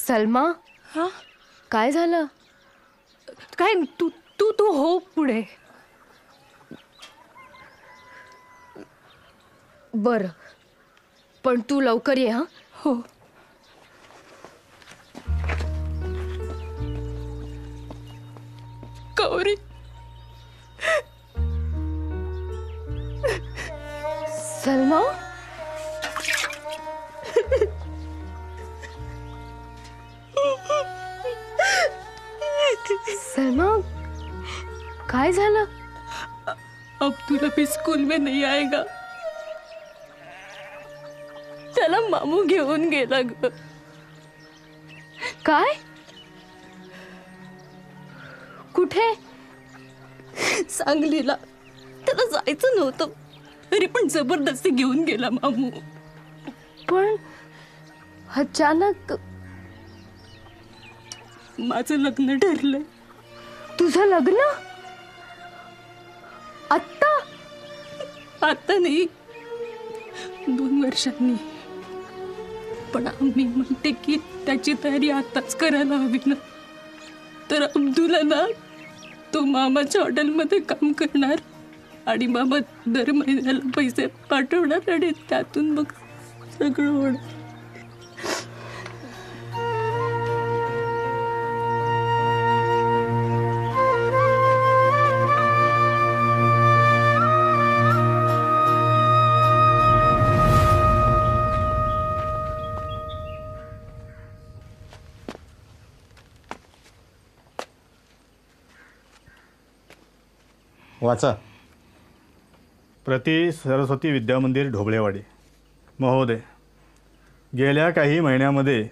सलमा. हा काय झालं? काय तू तू तू हो पुढे. बरं पण तू लवकर ये. हा हो. गौरी सलमा. सलमा काय झालं? अब्दुल अभी स्कूल में नहीं आएगा. त्याला मामू घेऊन गेला ग. काय? कुठे? सांगलीला. त्याला जायचं नव्हतं तरी पण जबरदस्ती घेऊन गेला मामू. पण अचानक. माझं लग्न ठरलंय. तुझं लग्न? आत्ता? आता नाही 2 वर्षांनी. पण आम्ही म्हणते की त्याची तयारी आताच करायला हवी ना. तर अब्दुला ना तो मामाच्या हॉटेलमध्ये काम करणार आणि मामा दर महिन्याला पैसे पाठवणार आणि त्यातून मग सगळं होणार. वाचा. प्रति सरस्वती विद्यामंदिर ढोबळेवाडी. महोदय, गेल्या काही महिन्यामध्ये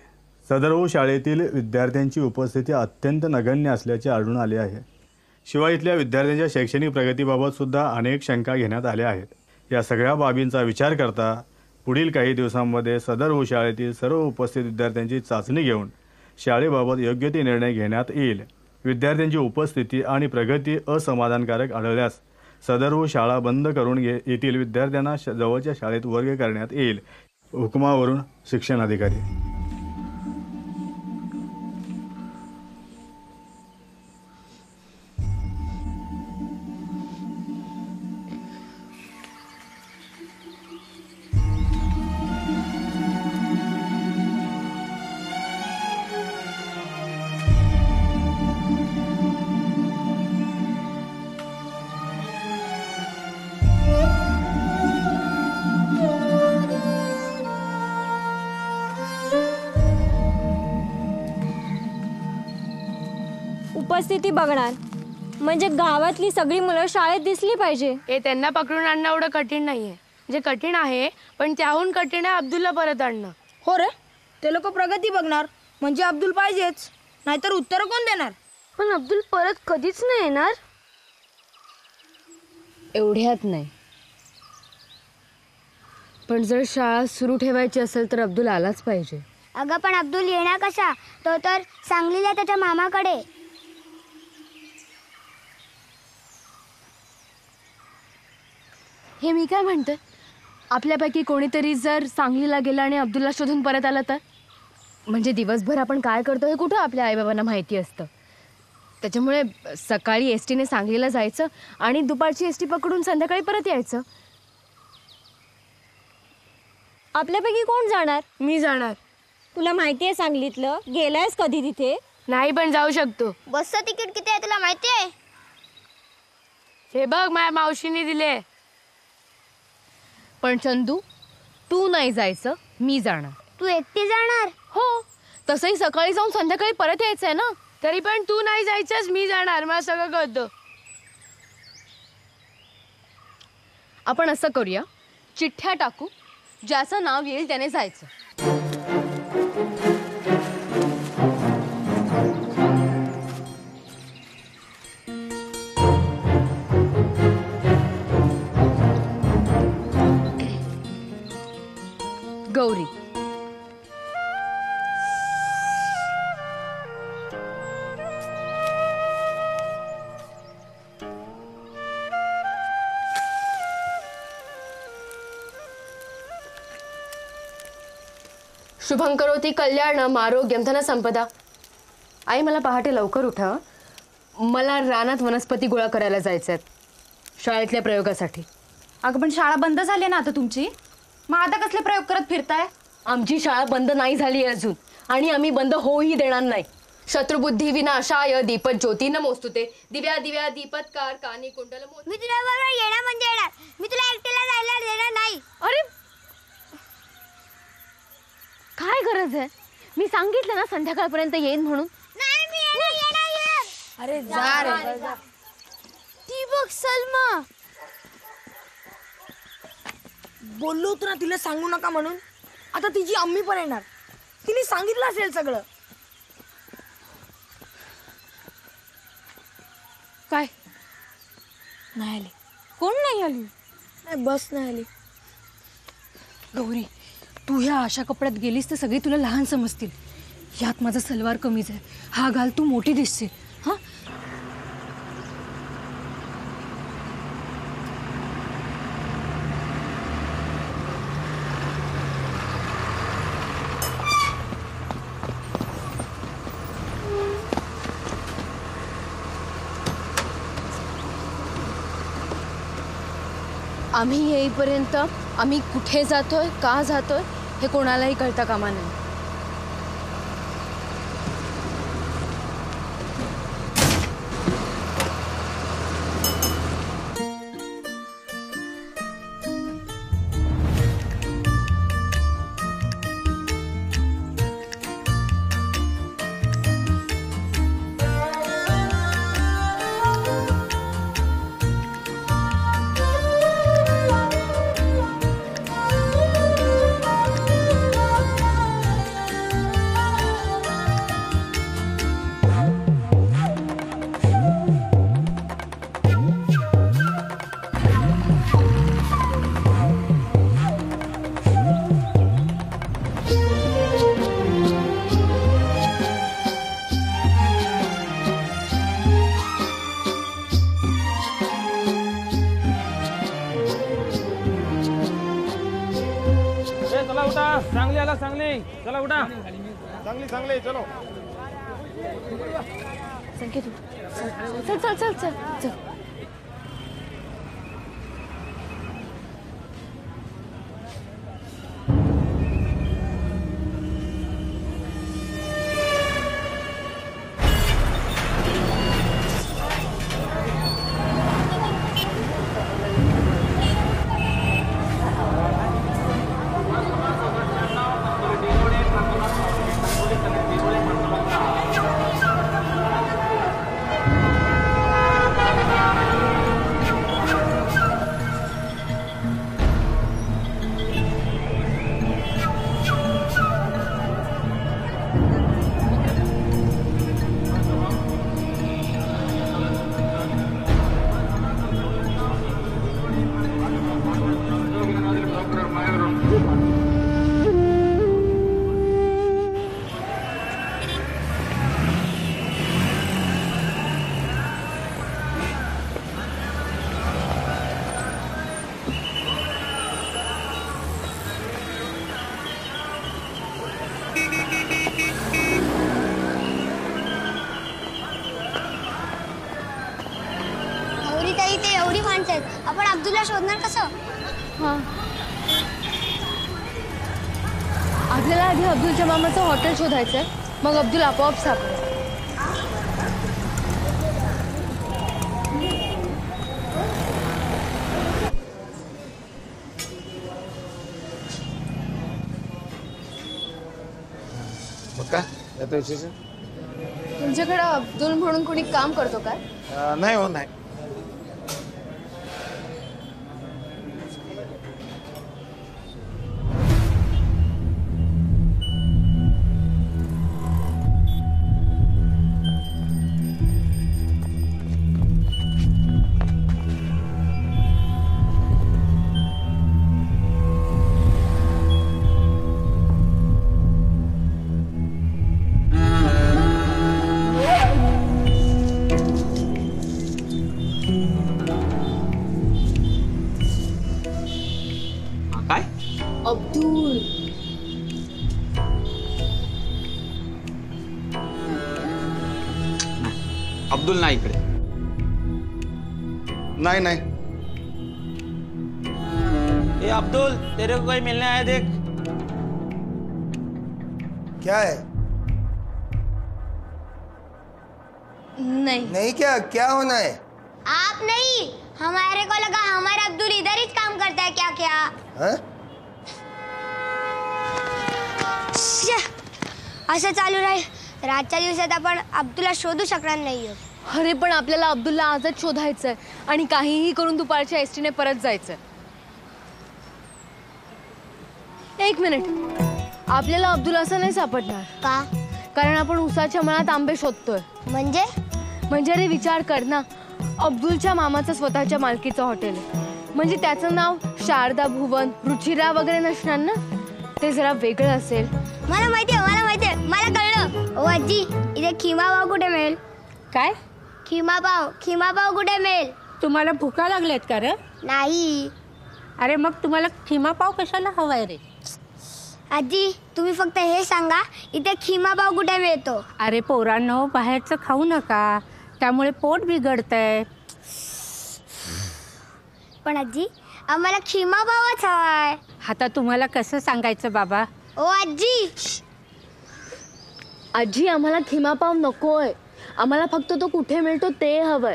सदर शाळेतील विद्यार्थ्यांची उपस्थिती अत्यंत नगण्य असल्याचे आढळून आले आहे. शिवाय इथल्या विद्यार्थ्यांच्या शैक्षणिक प्रगतीबाबत सुद्धा अनेक शंका घेण्यात आल्या आहेत. या सगळ्या बाबींचा विचार करता पुढील काही दिवसांमध्ये सदर शाळेतील सर्व उपस्थित विद्यार्थ्यांची चाचणी घेऊन शाळेबाबत योग्य ते निर्णय घेण्यात येईल. विद्यार्थ्यांची उपस्थिती आणि प्रगती असमाधानकारक आढळल्यास सदर शाळा बंद करून येथील विद्यार्थ्यांना जवळच्या शाळेत वर्ग करण्यात येईल. हुकमावरून शिक्षण अधिकारी. उपस्थिती बघणार म्हणजे गावातली सगळी मुलं शाळेत दिसली पाहिजे. हे त्यांना पकडून आणणं एवढं कठीण नाहीये. जे कठीण आहे पण त्याहून कठीण आहे अब्दुलला परत आणणं. हो रे, ते लोक प्रगती बघणार म्हणजे अब्दुल पाहिजेच, नाहीतर उत्तर कोण देणार? पण अब्दुल परत कधीच नाही येणार. एवढ्यात नाही. पण जर शाळा सुरू ठेवायची असेल तर अब्दुल आलाच पाहिजे. अगं पण अब्दुल येणार कसा? तो तर सांगलीला त्याच्या मामाकडे. हे मी काय म्हणते, आपल्यापैकी कोणीतरी जर सांगलीला गेला आणि अब्दुलला शोधून परत आला तर? म्हणजे दिवसभर आपण काय करतो हे कुठं आपल्या आईबाबांना माहिती असतं. त्याच्यामुळे सकाळी एसटीने सांगलीला जायचं आणि दुपारची एसटी पकडून संध्याकाळी परत यायचं. आपल्यापैकी कोण जाणार? मी जाणार. तुला माहिती आहे सांगलीतलं? गेलायस कधी तिथे? नाही पण जाऊ शकतो. बसचं तिकीट किती आहे तुला माहिती आहे? हे बघ माझ्या मावशीने दिले. पण चंदू, तू नाही जायचं, मी जाणार. तू एकटी जाणार? हो, तसंही सकाळी जाऊन संध्याकाळी परत यायचंय ना. तरी पण तू नाही जायचंस, मी जाणार. मला सगळं कळतं. आपण असं करूया, चिठ्ठ्या टाकू, ज्याचं नाव येईल त्याने जायचं. गौरी. शुभं करोति कल्याणम आरोग्यम धनसंपदा. आई मला पहाटे लवकर उठा. मला रानात वनस्पती गोळा करायला जायचं आहे शाळेतल्या प्रयोगासाठी. अगं पण शाळा बंद झाली ना आता तुमची. मग आता कसले प्रयोग करत फिरताय? आमची शाळा बंद नाही झाली अजून आणि आम्ही बंद होऊही देणार नाही. शत्रुबुद्धी विनाशाय दीपत ज्योती नमोस्तुते. दिव्या दिव्या दीपत्कार कानी कुंडल. मी तुला बरोबर येणार म्हणजे येणार. मी तुला एकटीला जायला देणार नाही. अरे काय गरज आहे? मी सांगितलं ना संध्याकाळपर्यंत येईन म्हणून. नाही मी येणार. अरे जा रे जा. ती बघ सलमा. बोललो होतो ना तिला सांगू नका म्हणून. आता तिची अम्मी पण येणार. तिने सांगितलं असेल सगळं. काय नाही आली. कोण नाही आली? नाही बस नाही आली. गौरी तू ह्या अशा कपड्यात गेलीस तर सगळे तुला लहान समजतील. यात माझा सलवार कमीच आहे. हा घाल तू मोठी दिसशील. हा आम्ही येईपर्यंत आम्ही कुठे जातोय का जातोय हे कोणालाही कळता कामा नये. चांगली आला चांगली. चला उठा. चांगली चांगली चलो. संकेत चल चल चल चल चल. आपण अब्दुलला शोधणार कसं? आपल्याला आधी अब्दुलच्या मामाचं हॉटेल शोधायचंय, मग अब्दुल आपोआप सापडेल. मग काय आता विशेष? तुमच्याकडे अब्दुल म्हणून कोणी काम करतो काय? नाही हो, नाही. काय? अब्दुल. अब्दुल नाही इकडे. नहीं नहीं. ए अब्दुल, तेरे को कोई मिलने आया देख. क्या है? नहीं. नहीं क्या? क्या होना है? आप नहीं, हमारे को लगा हमारा अब्दुल इधर ही काम करता है क्या क्या? हाँ? असं चालू राहील रातच्या दिवसात आपण अब्दुलला शोधू शकणार नाही. अरे पण आपल्याला अब्दुलला आजच शोधायचंय आणि काहीही करून दुपारच्या एसटीने परत जायचंय. एक मिनिट, आपल्याला अब्दुल असं नाही सापडणार. का? कारण आपण उसाच्या मळ्यात आंबे शोधतोय. म्हणजे अरे विचार कर ना, अब्दुलच्या मामाचं स्वतःच्या मालकीचं हॉटेल आहे. म्हणजे त्याचं नाव शारदा भुवन, रुचिरा वगैरे नसणार ना. ते जरा वेगळं असेल. मला माहितीये, मला कळलं. ओ आजी, इथे खिमा पाव कुठे मिळेल? काय? खिमा पाव कुठे मिळेल? तुम्हाला भुका लागल्यात का रे? नाही. अरे मग तुम्हाला खिमा पाव कशाला हवाय रे? आजी, तुम्ही फक्त हे सांगा, इथे खिमा पाव कुठे मिळतो? अरे पोरांनो, बाहेरचं खाऊ नका, त्यामुळे पोट बिघडतंय. पण आजी, आम्हाला खिमा पावच हवाय. आता तुम्हाला कसं सांगायचं बाबा? ओ आजी. आजी, आम्हाला खिमापाव नकोय. आम्हाला फक्त तो कुठे मिळतो ते हवंय.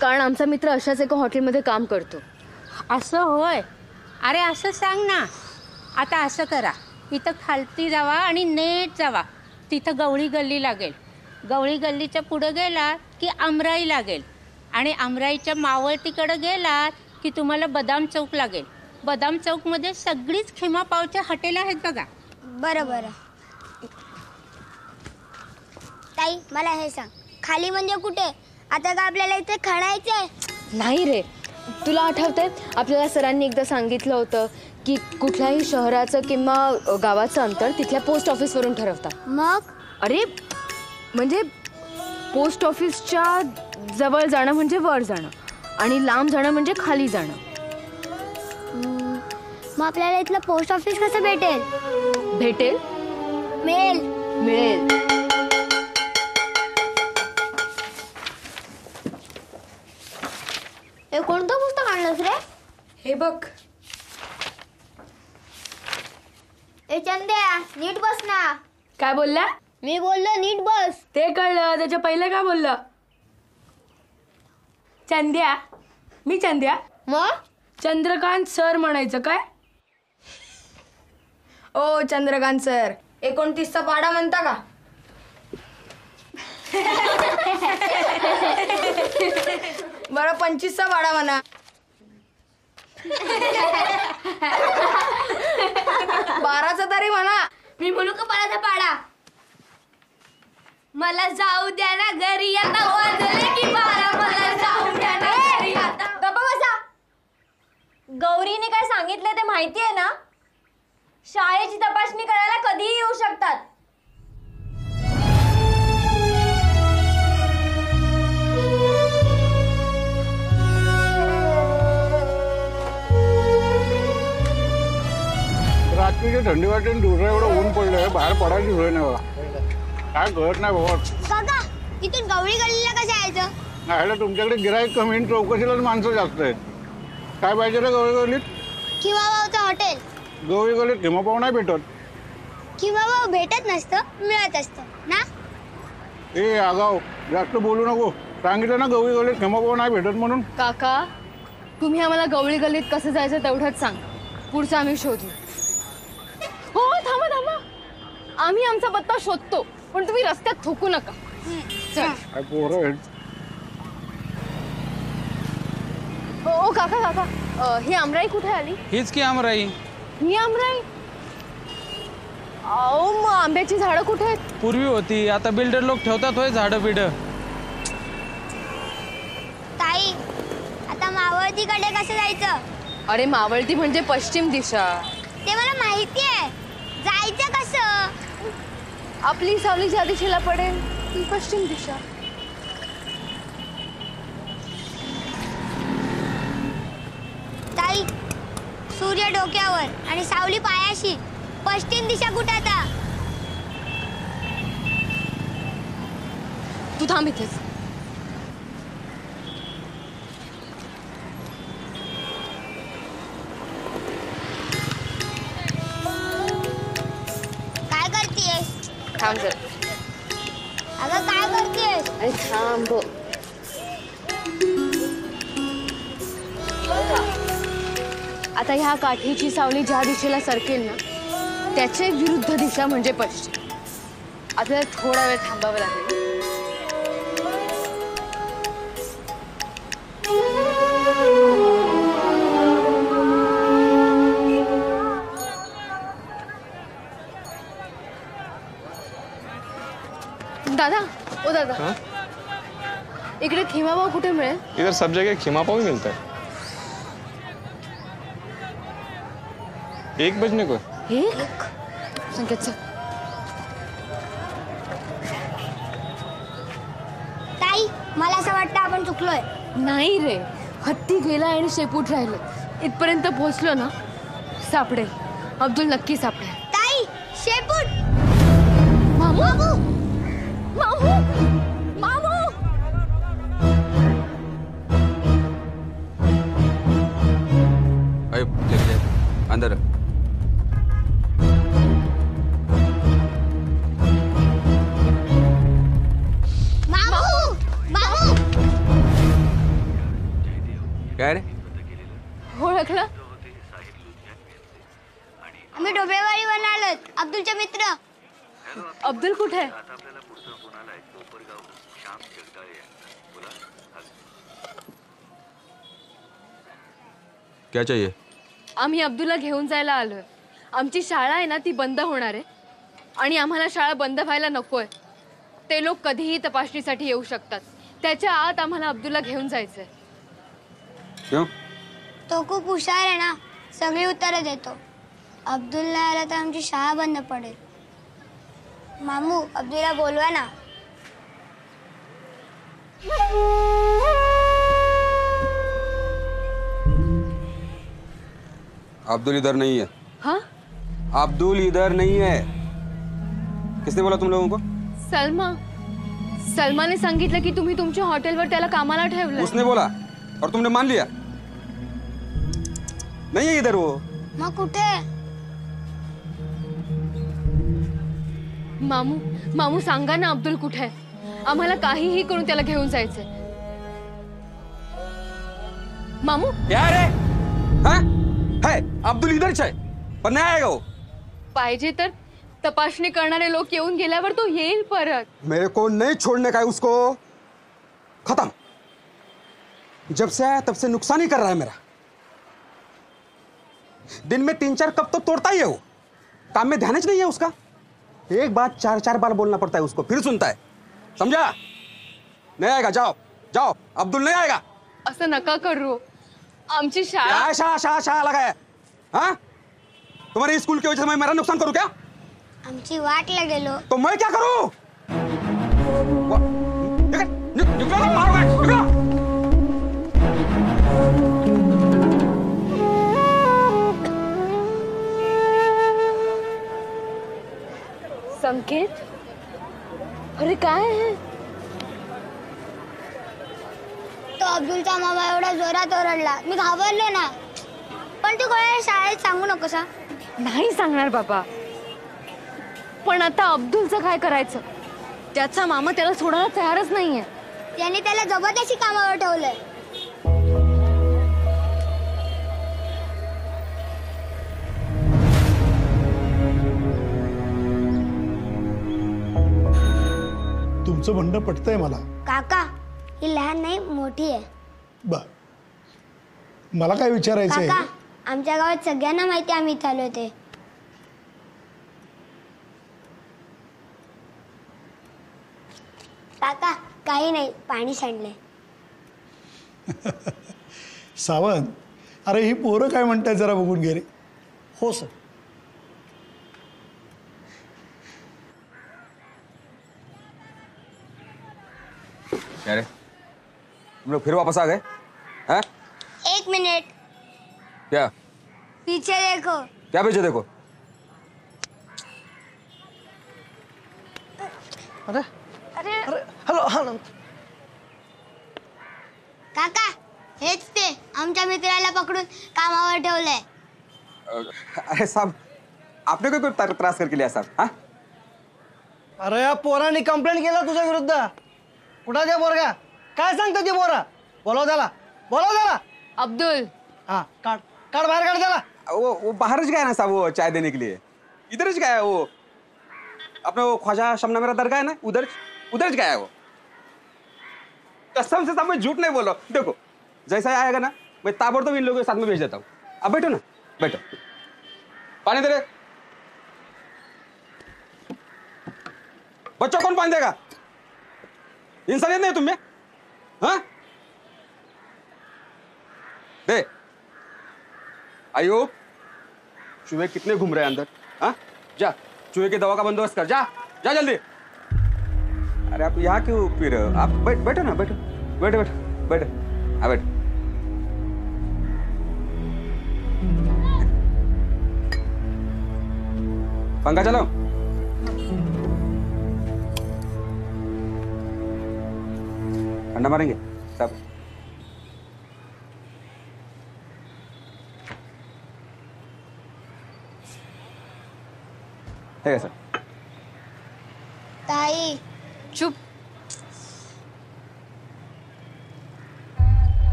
कारण आमचा मित्र अशाच एका हॉटेलमध्ये काम करतो. असं होय? अरे असं सांग ना. आता असं करा, इथं खालती जावा आणि नेट जावा. तिथं गवळी गल्ली लागेल. गवळी गल्लीच्या पुढं गेलात की आमराई लागेल. आणि आमराईच्या मावळतीकडं गेलात की तुम्हाला बदाम चौक लागेल. बदाम चौकमध्ये सगळीच खिमापावचे हॉटेल आहेत बघा. बरं. ताई, मला हे सांग, खाली म्हणजे कुठे? आता का आपल्याला इथे खणायचंय? नाही रे, तुला आठवतंय आपल्याला सरांनी एकदा सांगितलं होतं की कुठल्याही शहराचं किंवा गावाचं अंतर तिथल्या पोस्ट ऑफिसवरून ठरवतात. मग? अरे म्हणजे पोस्ट ऑफिसच्या जवळ जाणं म्हणजे वर जाणं आणि लांब जाणं म्हणजे खाली जाणं. मग आपल्याला इथलं पोस्ट ऑफिस कसं भेटेल? मिळेल. हे कोणतं पुस्तक आणलंस रे? हे बघ. ए चंद्या, नीट बस ना. काय बोलला? मी बोललो नीट बस. ते कळलं, त्याच्या पहिले काय बोलला? चंद्या. मी चंद्या. मग चंद्रकांत सर म्हणायचं काय? ओ चंद्रकांत सर, 29चा पाढा म्हणता का? बरं 25चा पाढा म्हणा. 12चा तरी म्हणा. मी म्हणू का 12चा पाढा? मला जाऊ द्या ना घरी, आता वाजले की 12. मला जाऊ द्या ना घरी आता. गप्पा बसा. गौरीने काय सांगितलं ते माहितीये ना? शाळेची तपासणी करायला कधीही येऊ शकतात. रात्रीची थंडी वाटते, दुसरं एवढं ऊन पडलंय, बाहेर पडायची सोय नाही बघा. काय कळत नाही बाबा. काका, इथून गवळी गल्लीला कसं यायचं? नाही, तुमच्याकडे गिराईक कमी आणि चौकशीलाच माणसं जास्त आहेत. काय पाहिजे रे गवळी गल्लीत? खिमाभाऊचं हॉटेल. गवळी गल्लीत खिमापाव नाही भेटत. खिमाभाऊ भेटत नसतं, मिळत असतं ना. ए आगाव, जास्त बोलू नको. सांगितलं ना गवळी गल्लीत खिमापाव नाही भेटत म्हणून. काका, तुम्ही आम्हाला गवळी गल्लीत कसं जायचं तेवढंच सांग. पुढचं आम्ही शोधू. हो थांबा. आम्ही आमचा पत्ता शोधतो, पण तुम्ही रस्त्यात थुकू नका. चल. काय पोरं आहेत. ओ काका, ही आमराई कुठे आली? हीच की आमराई. ही आमराई? अहो मग आंब्याची झाडं कुठे आहेत? पूर्वी होती, आता बिल्डर लोक ठेवतात होय झाडं बिड. ताई, आता मावळतीकडे कसं जायचं? अरे मावळती म्हणजे पश्चिम दिशा. ते मला माहिती आहे. जायचं कसं? आपली सावली ज्या दिशेला पडेल ती पश्चिम दिशा. ताई, सूर्य डोक्यावर आणि सावली पायाशी. पश्चिम दिशा कुठे आता? तू थांब इथेच. काय करतेस? थांब जर. अगं काय करतेस? अरे थांब. आता ह्या काठीची सावली ज्या दिशेला सरकेल ना त्याचे विरुद्ध दिशा म्हणजे पश्चिम. आपल्याला थोडा वेळ थांबावं लागेल. दादा, ओ दादा, हाँ? इकडे खिमाभाव कुठे मिळेल? इधर सब जगह खिमा पाव ही मिलता है. 1 बजने को. एक संकेत चल. ताई, मला असं वाटतं आपण चुकलोय. नाही रे, हत्ती गेला आणि शेपूट राहिले. इथपर्यंत पोहोचलो ना सापडेल. अब्दुल नक्की सापडेल. ताई, शेपूट. मामू, मामू, मामू. अरे लेके जाए अंदर. मामू, मामू. काय रे? ओळखलं? आम्ही डोबेवाडीवरून आलोत. अब्दुलचे मित्र. अब्दुल कुठे आहे? क्या चाहिए? आम्ही अब्दुलला घेऊन जायला आलोय. आमची शाळा आहे ना ती बंद होणार आहे आणि आम्हाला शाळा बंद व्हायला नकोय. ते लोक कधीही तपासणीसाठी येऊ शकतात. त्याच्या आत आम्हाला अब्दुलला घेऊन जायचंय. क्यों? तो खूप हुशार आहे ना, सगळी उत्तरं देतो. अब्दुल नाही आला तर आमची शाळा बंद पडेल. मामू, अब्दुलला बोलवा ना. अब्दुल इधर नहीं है. हाँ? अब्दुल इधर नहीं है. किसने बोला तुम लोगों को? सलमा ने सांगितलं की तुम्ही तुमच्या हॉटेलवर त्याला कामाला ठेवलं. उसने बोला और तुमने मान लिया? नहीं है इधर वो. मग कुठे? मामू सांगा ना अब्दुल कुठे आहे? आम्हाला काहीही करून त्याला घेऊन जायचंय. मामू क्या रे? हाँ? है अब्दुल इधर है पण नाही आएगा वो. पाहिजे तर तपासणी करणारे लोक येऊन गेल्यावर तो येईल परत. मेरे को नहीं छोड़ने का है उसको. खत्म. जब से आया तब से नुकसान ही कर रहा है मेरा. दिन में 3-4 कप तो तोड़ता ही है वो. काम में ध्यान ही नहीं है उसका. एक बात 4-4 बार बोलना पड़ता है उसको, फिर सुनता है. समझा? नहीं आएगा. जाओ जाओ. अब्दुल नहीं आएगा. असं नका करू. आमची शाळा. क्या शाळा लगा है? हाँ? तुम्हारे स्कूल की वजह से मैं मेरा नुकसान करूं क्या? आमची वाट लागेलो. तो मैं क्या करूं? निकलो मारोगे. निकलो. संकेत, अरे काय आहे? तो अब्दुलचा मामा एवढा जोरात ओरडला, मी घाबरलो ना. पण तू कोणाला शाळेत सांगू नकोस. नाही सांगणार बाबा. पण आता अब्दुलचं काय करायचं? त्याचा मामा त्याला सोडायला तयारच नाहीये. त्याने त्याला जबरदस्ती कामावर ठेवलंय. तुमचं म्हणणं पटतंय मला. काका, ही लहान नाही मोठी आहे. बर, मला काय विचारायचंय? काका, आमच्या गावात सगळ्यांना माहिती आम्ही इथे आलो ते. काका, काही नाही, पाणी सांडले. सावंत, अरे ही पोरं काय म्हणताय जरा बघून घे रे. हो सर. क्या रे? तुम लोग फिर वापस आ गए? हैं? 1 मिनिट. क्या? पीछे देखो। क्या पीछे देखो? अरे अरे हॅलो हा काका हेच ते आमच्या मित्राला पकडून कामावर ठेवलंय. अरे साहब आपने कोई त्रास करके लिया साहब? हाँ अरे या पोरांनी कंप्लेंट केलं तुझ्या विरुद्ध. कुठं ते पोरगा? काय सांगतो ते पोरा? बोलव त्याला. अब्दुल. हाँ काट बाहर काट त्याला. वो बाहर गया ना साहब, वो चाय देने के लिए. इधर गया है वो. अपने वो ख्वाजा शमना मेरा दरगाह है ना, उधर गया है वो. कसम से साहब मैं झूठ नहीं बोल रहा हूँ. देखो जैसा ही आएगा ना मैं ताबड़तोड़ इन लोगों के साथ में भेज देता हूँ. अब बैठो ना, बैठो. पानी दे रहे. बच्चों कौन पानी देगा? इंसानियत नहीं तुम में? हाँ दे. आयो चूहे कितने घूम रहे हैं अंदर? हाँ जा चूहे की दवा का बंदोबस्त कर. जा जा जल्दी. अरे आप यहाँ क्यों पी रहे हो? आप बैठो ना, बैठो बैठो बैठो बैठो. हाँ बैठो. पंखा चलाओ. ठंडा मारेंगे सब. है सर. ताई चुप.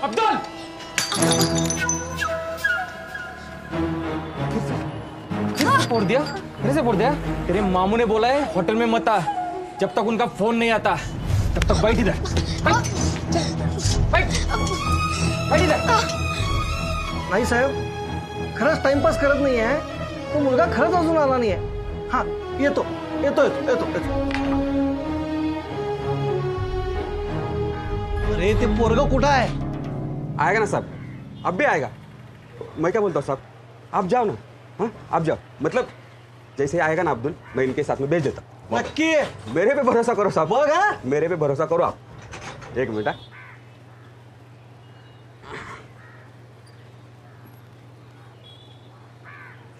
अब्दुल फोड़ दिया. फिर से फोड़ दिया. तेरे मामू ने बोला है होटल में मत आ जब तक उनका फोन नहीं आता. तब तक बैठ इधर. बैठ इधर. नाही साहेब खरंच टाइमपास करत नाही आहे. तो मुलगा खरंच अजून आला नाही आहे. हा येतो. अरे ते पोरग कुठं आहे? आएगा ना साहब, अब भी आएगा. मैं क्या बोलता हूँ साहब, आप जाओ ना. हाँ आप जाओ. मतलब जैसे ही आएगा ना अब्दुल मैं इनके साथ में भेज देता. नक्की मेरे पे भरोसा करो साहब. बघा मेरे पे भरोसा करो आप. एक मिनट.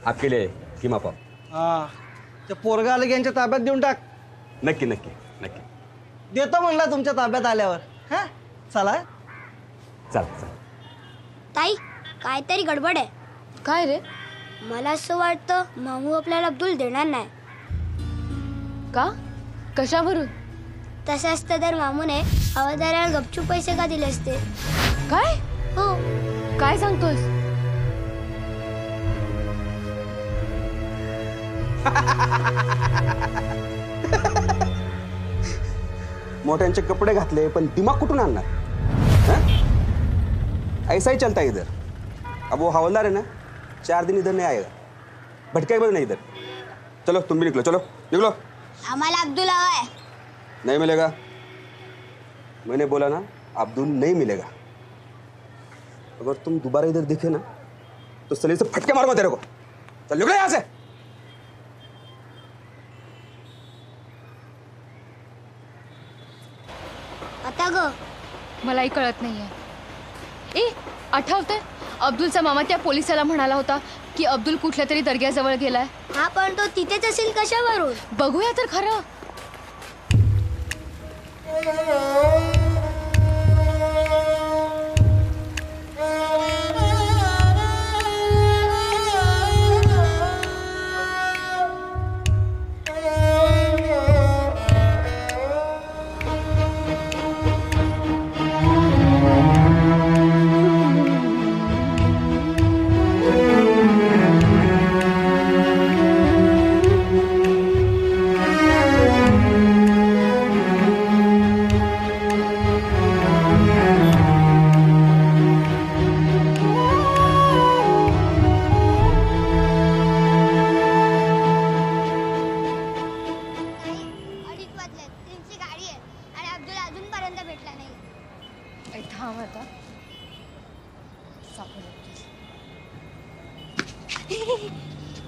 आपके लिए किमा पाव. हा ते पोरग आले की यांच्या ताब्यात देऊन टाक. नक्की नक्की नक्की देतो म्हणला तुमच्या ताब्यात आल्यावर. हा चला. चल चल. ताई काहीतरी गडबड आहे. काय रे? मला असं वाटतं मामू आपल्याला अब्दुल देणार नाही. का? कशावरून? तसं असतं तर मामूने हवालदाराला गपचूप पैसे का दिले असते? काय? हो. काय सांगतोस? मोठ्यांचे कपडे घातले पण दिमाग कुठून आणणार? ऐसा ही चलता है इधर. अब वो हवलदार है ना 4 दिन इधर नहीं आएगा. भटकेगा नहीं इधर. चलो तुम भी निकलो. चलो निकलो. आम्हाला अब्दुल हवा है. नहीं मिलेगा. मैंने बोला ना अब्दुल नहीं मिलेगा. अगर तुम दोबारा इधर दिखे ना तो सलील से फटके मारूंगा तेरे को. चल निकलो यहाँ से. आता ग मलाही कळत नाहीये. ए आठवतंय अब्दुलचा मामा त्या पोलिसाला म्हणाला होता की अब्दुल कुठल्या तरी दर्ग्याजवळ गेलाय. हा पण तो तिथेच असेल कशावरून? बघूया तर खरं.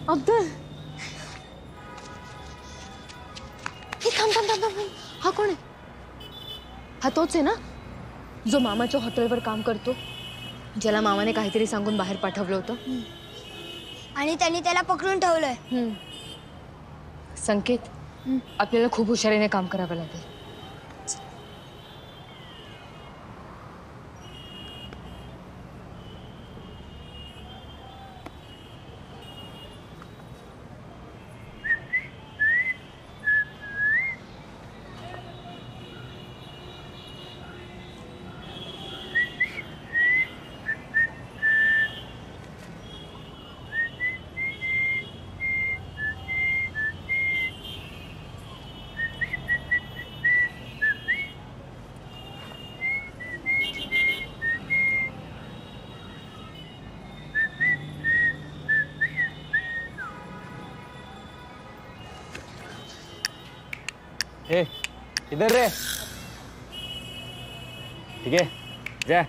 अब्दुल थांब थांब थांब थांब. हा कोण आहे? हा तोच आहे ना जो मामाच्या हॉटेलवर काम करतो, ज्याला मामाने काहीतरी सांगून बाहेर पाठवलं होतं. आणि त्यांनी त्याला पकडून ठेवलंय. संकेत, आपल्याला खूप हुशारीने काम करावं लागेल. ए, इधर रे. ठीक है, जा.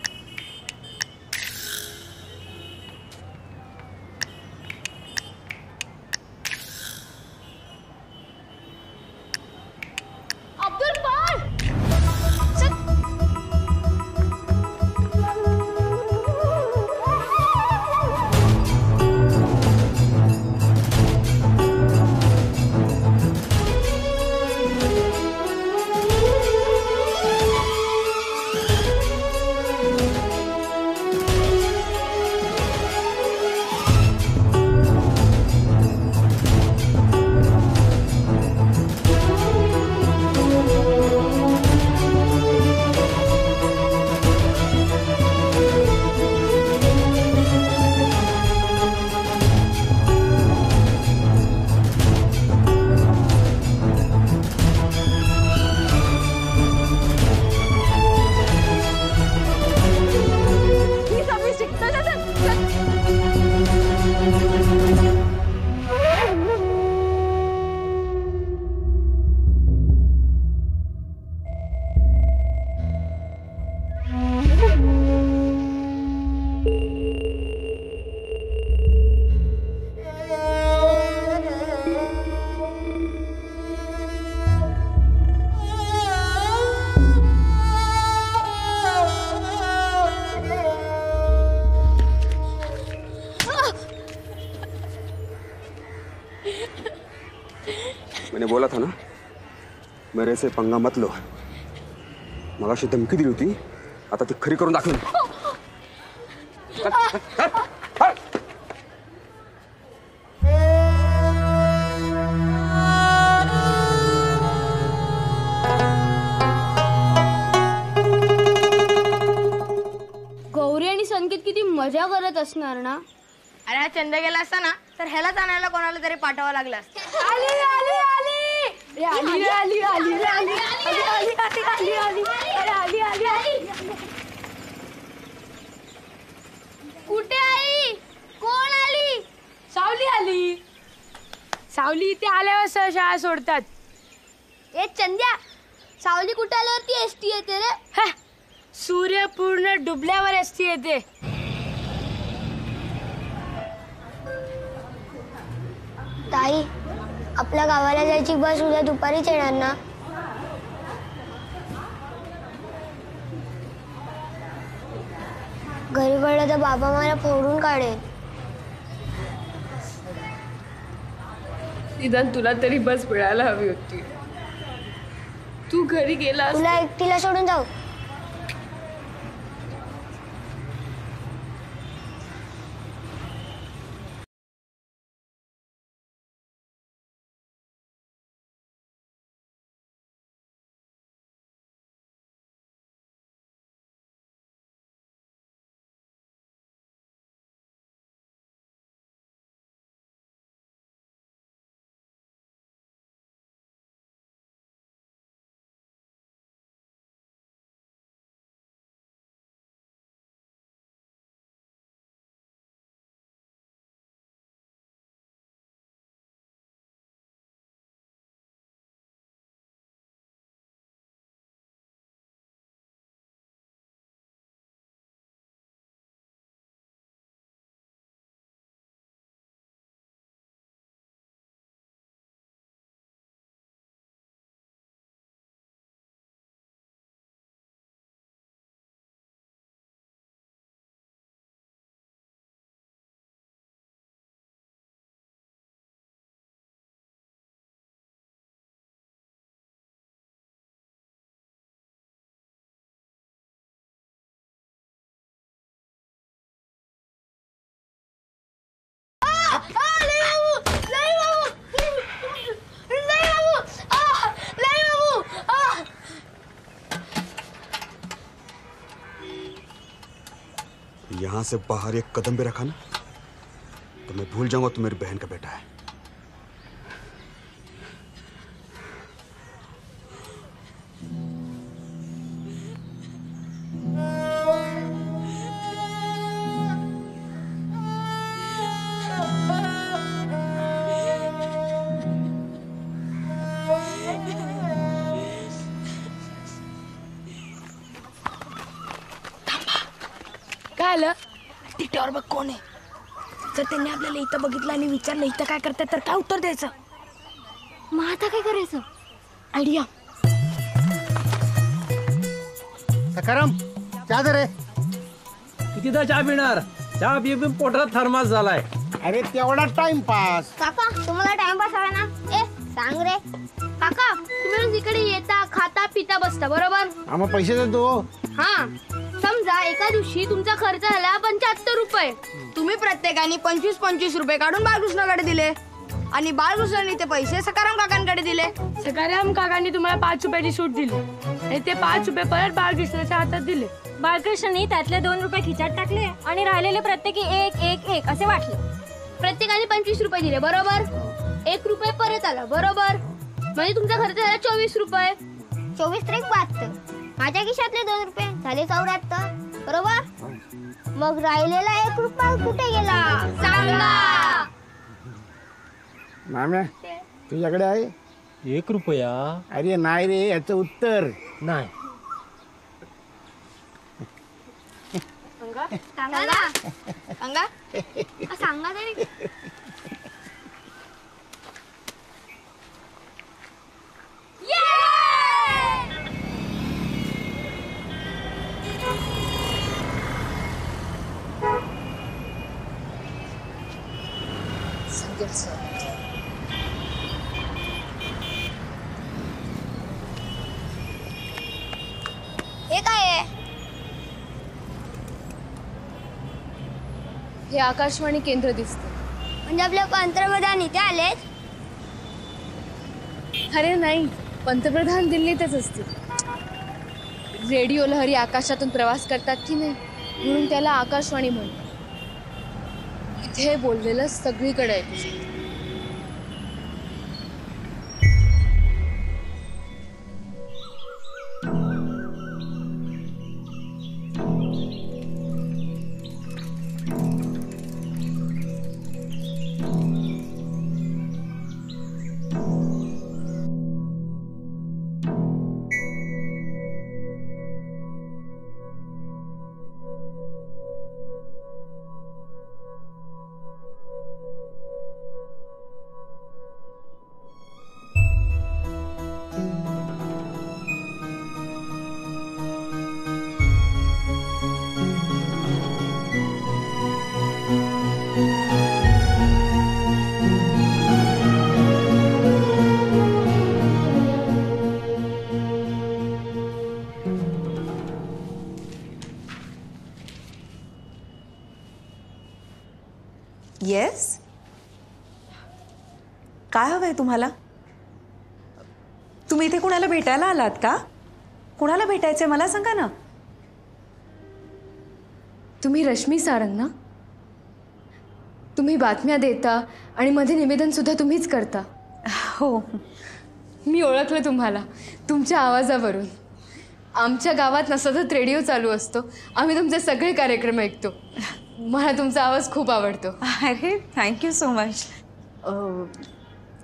अब्दुल पळ. मैंने बोला था ना, मेरे से पंगा मत लो. मगाशी धमकी दिली होती, आता ती खरी करून दाखवेन. गौरी आणि संकेत किती मजा करत असणार ना. अरे हा चंद गेला असता ना तर ह्यालाच आणायला कोणाला तरी पाठवावं लागलं असतं. आली आली आली आली आली आली आली आली आली आली आली आली आली. कुठे आई? कोण आली? सावली आली. सावली इथे आल्यावर सह शाळा सोडतात. ए चंद्या, सावली कुठे आल्यावरती एसटी येते रे? सूर्य पूर्ण डुबल्यावर एसटी येते. ताई, आपल्या गावाला जायची बस उद्या दुपारीच येणार ना? घरी कळलं तर बाबा मला फोडून काढेल. निदान तुला तरी बस मिळायला हवी होती. तू घरी गेला तुला एकटीला सोडून जाऊ? यहाँ से बाहर एक कदम भी रखा ना तो मैं भूल जाऊंगा तू मेरी बहन का बेटा है। काय आलं तिट्यावर बघ कोण आहे. जर त्यांनी आपल्याला इथं बघितलं आणि विचारलं इथं काय करतात तर काय उत्तर द्यायचं. मग आता काय करायचं. आयडिया. सकाराम चहा दे रे. कितीदा चहा पिणार. चहा पी पोटात थर्मास झालाय. अरे तेवढा टाइमपास. काका तुम्हाला टाइमपास हवा ना. ए सांग रे. काका तुम्ही रोज इकडे येता खाता पिता बसता बरोबर. आम्हा पैसे देतो. हा समजा एका दिवशी तुमचा खर्च झाला 75 रुपये. तुम्ही प्रत्येकाने 25-25 रुपये काढून बाळकृष्णाकडे दिले आणि बाळकृष्णाने ते पैसे सकाराम काकांकडे दिले. सकाराम काकांनी तुम्हाला 5 रुपयाची सूट दिली आणि ते 5 रुपये परत बाळकृष्णाच्या हातात दिले. बाळकृष्णाने त्यातले 2 रुपये खिचात टाकले आणि राहिलेले प्रत्येकी 1 असे वाटले. प्रत्येकाने 25 रुपये दिले बरोबर. 1 रुपये परत आला बरोबर. म्हणजे तुमचा खर्च झाला 24 रुपये. 24 त्रिक 72. माझ्या खिशातले 2 रुपये झाले 74 बरोबर. मग राहिलेला 1 रुपया कुठे गेला सांगा. माम्या तुझ्याकडे आहे 1 रुपया. अरे नाही रे याचं उत्तर नाही. सांगा ना. सांगा सांगा तरी. हे काय आहे. हे आकाशवाणी केंद्र दिसते. म्हणजे आपले पंतप्रधान इथे आलेत. अरे नाही पंतप्रधान दिल्लीतच असतील. रेडिओ लहरी आकाशातून प्रवास करतात की नाही म्हणून त्याला आकाशवाणी म्हणतात. इथे बोललेलं सगळीकडे ऐकू. येस काय हवंय तुम्हाला. तुम्ही इथे कुणाला भेटायला आलात का. कुणाला भेटायचंय मला सांगा ना. तुम्ही रश्मी सारंग ना. तुम्ही बातम्या देता आणि मध्ये निवेदन सुद्धा तुम्हीच करता. हो मी ओळखलं तुम्हाला तुमच्या आवाजावरून. आमच्या गावात ना सतत रेडिओ चालू असतो. आम्ही तुमचे सगळे कार्यक्रम ऐकतो. मला तुमचा आवाज खूप आवडतो. अरे थँक्यू सो मच.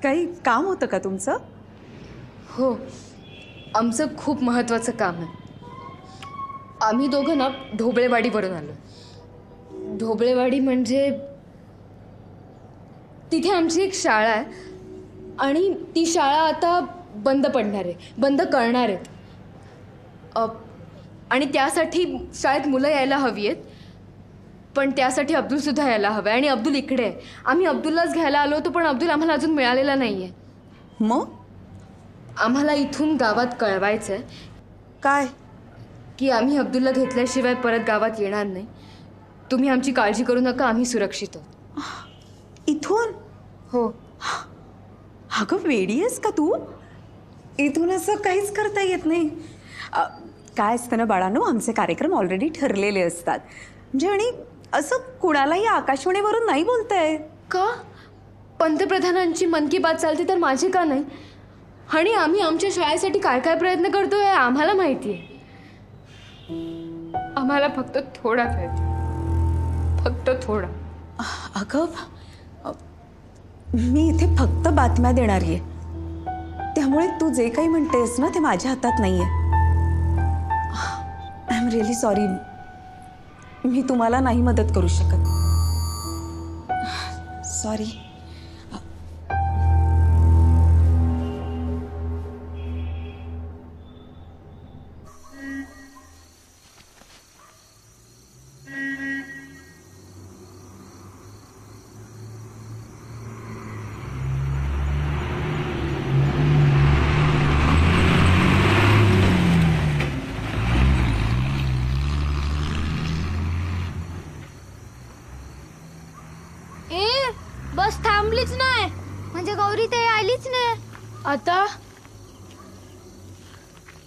काही काम होतं का तुमचं. हो आमचं खूप महत्त्वाचं काम आहे. आम्ही दोघं ना ढोबळेवाडीवरून आलो. ढोबळेवाडी म्हणजे तिथे आमची एक शाळा आहे आणि ती शाळा आता बंद पडणार आहे. बंद करणार आहेत आणि त्यासाठी शाळेत मुलं यायला हवी आहेत. पण त्यासाठी अब्दुलसुद्धा यायला हवं आहे आणि अब्दुल इकडे आहे. आम्ही अब्दुललाच घ्यायला आलो होतो पण अब्दुल आम्हाला अजून मिळालेला नाही आहे. मग आम्हाला इथून गावात कळवायचं आहे काय की आम्ही अब्दुलला घेतल्याशिवाय परत गावात येणार नाही. तुम्ही आमची काळजी करू नका. आम्ही सुरक्षित आहोत. इथून. हो. अगं वेडी आहेस का तू. इथून असं काहीच करता येत नाही. काय असतं ना बाळांनो आमचे कार्यक्रम ऑलरेडी ठरलेले असतात म्हणजे आणि असं कुणालाही आकाशवाणीवरून नाही बोलताय का? पंतप्रधानांची मन की बात चालते तर माझी का नाही? आणि आम्ही आमच्या शाळेसाठी काय काय प्रयत्न करतोय आम्हाला माहिती आहे. आम्हाला फक्त थोडा वेळ द्या. फक्त थोडा. अगं मी इथे फक्त बातम्या देणारी आहे, त्यामुळे तू जे काही म्हणतेस ना ते माझ्या हातात नाहीये. आय एम रिअली सॉरी, मी तुम्हाला नाही मदत करू शकत. सॉरी. बस थांबलीच नाही म्हणजे गौरी ते आलीच नाही.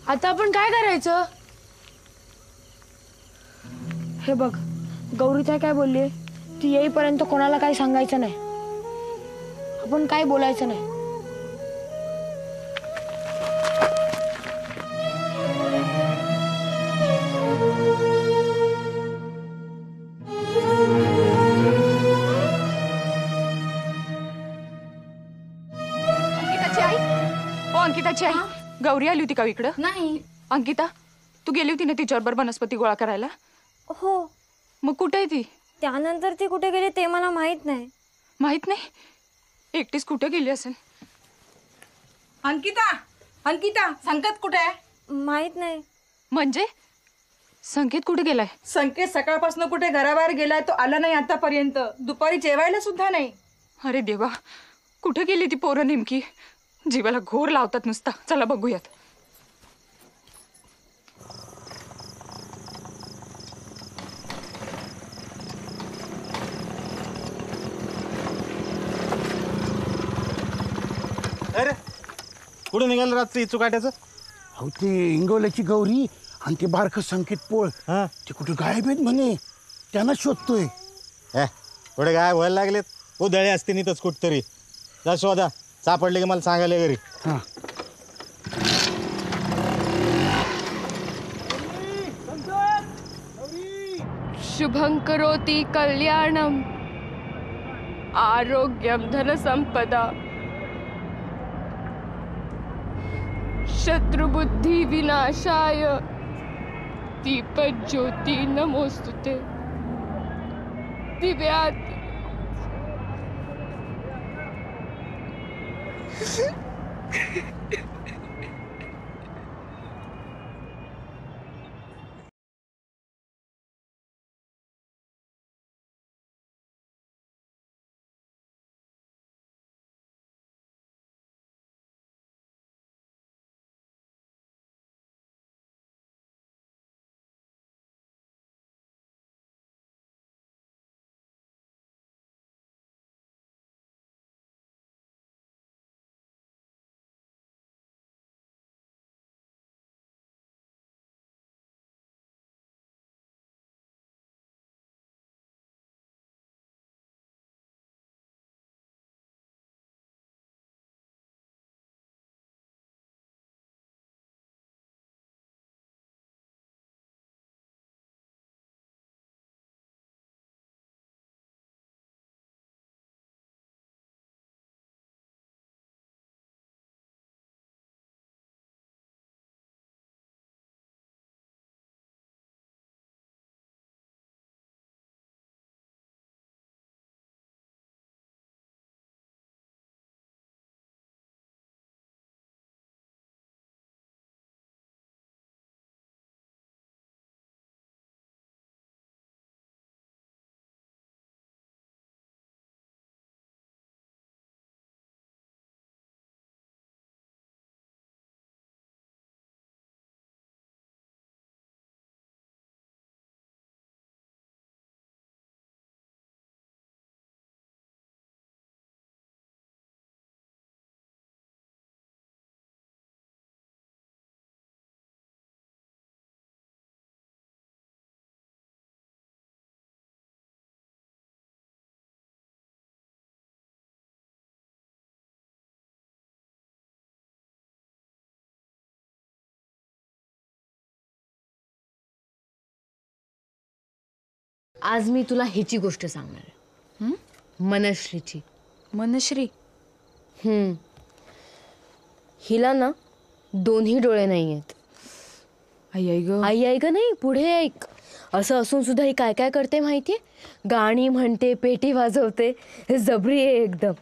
आता आपण काय करायचं? हे बघ, गौरी ताई काय बोलली, ती येईपर्यंत कोणाला काही सांगायचं नाही, आपण काय बोलायचं नाही. अंकिताची आई, गौरी आली होती का इकडं? नाही. अंकिता, तू गेली होती ना तिच्याबरोबर वनस्पती गोळा करायला? हो. मग कुठे आहे ती? त्यानंतर ती कुठे गेली ते मला माहित नाही. माहित नाही? एकटीच कुठे गेली असेल? अंकिता, अंकिता, संकेत कुठे आहे? माहित नाही. म्हणजे संकेत कुठे गेलाय? संकेत सकाळपासून कुठे घराबाहेर गेलाय, तो आला नाही आतापर्यंत. दुपारी जेवायला सुद्धा नाही. अरे देवा, कुठे गेली ती पोरं नेमकी? जीवाला घोर लावतात नुसता. चला बघूयात. अरे कुठे निघालं रात्री चुकाट्याचं? अहो ते इंगवल्याची गौरी आणि ते बारकं संकेत पोळ ते कुठे गायब आहेत म्हणे, त्यांना शोधतोय. पुढे काय व्हायला लागलेत? उधळे असते नितच कुठतरी. जा शोधा, सापडले की मला सांगायला घरी. शुभं करोति कल्याणम आरोग्यम धनसंपदा शत्रुबुद्धि विनाशाय दीपज्योति नमोस्तुते दिव्यात आज मी तुला ह्याची गोष्ट सांगणार आहे. मनश्रीची. मनश्री? हिला ना दोन्ही डोळे नाही आहेत. आई आई ग. आई ऐक नाही, पुढे ऐक. असं असून सुद्धा ही काय काय करते माहितीये? गाणी म्हणते, पेटी वाजवते, जबरी आहे एकदम.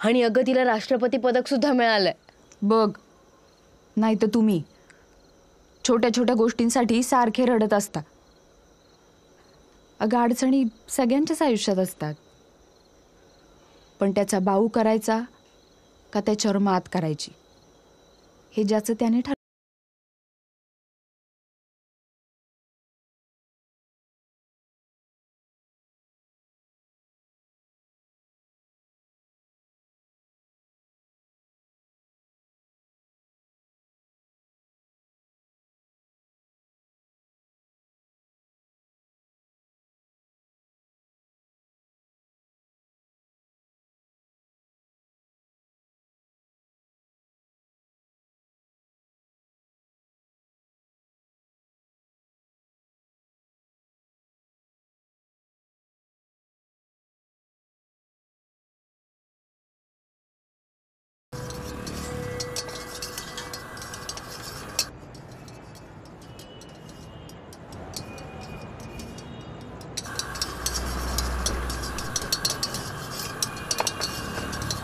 आणि अगं तिला राष्ट्रपती पदक सुद्धा मिळालंय बघ. नाही तर तुम्ही छोट्या छोट्या गोष्टींसाठी सारखे रडत असता. अगं अडचणी सगळ्यांच्याच आयुष्यात असतात, पण त्याचा बाऊ करायचा का त्याच्यावर मात करायची हे ज्याचं त्याने ठरवलं.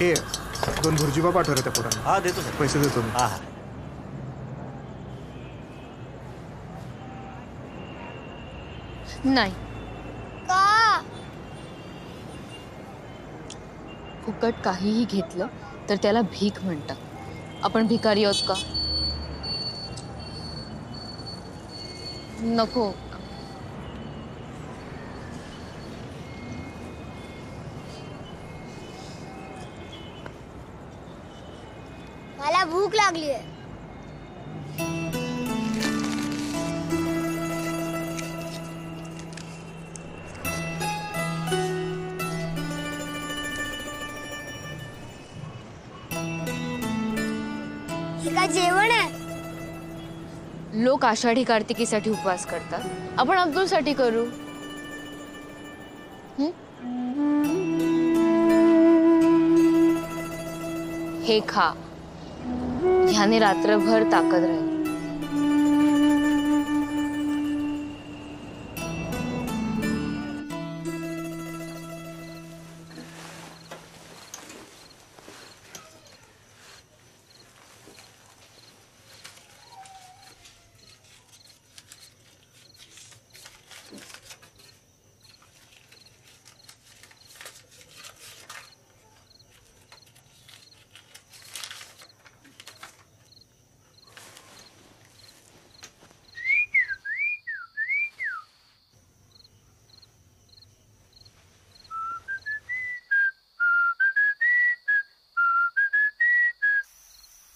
हे 2 भुर्जीबा पाठव रे त्या पोरांना. हा देतो सर. पैसे देतो मी. हा नाही. का? फुकट काहीही घेतलं तर त्याला भीक म्हणतात. आपण भिकारी आहोत का? नको. मला भूक लागली आहे. हे काय जेवण आहे? लोक आषाढी कार्तिकीसाठी उपवास करतात, आपण अब्दुलसाठी करू. हे खा, ह्याने रात्रभर ताकद राहील.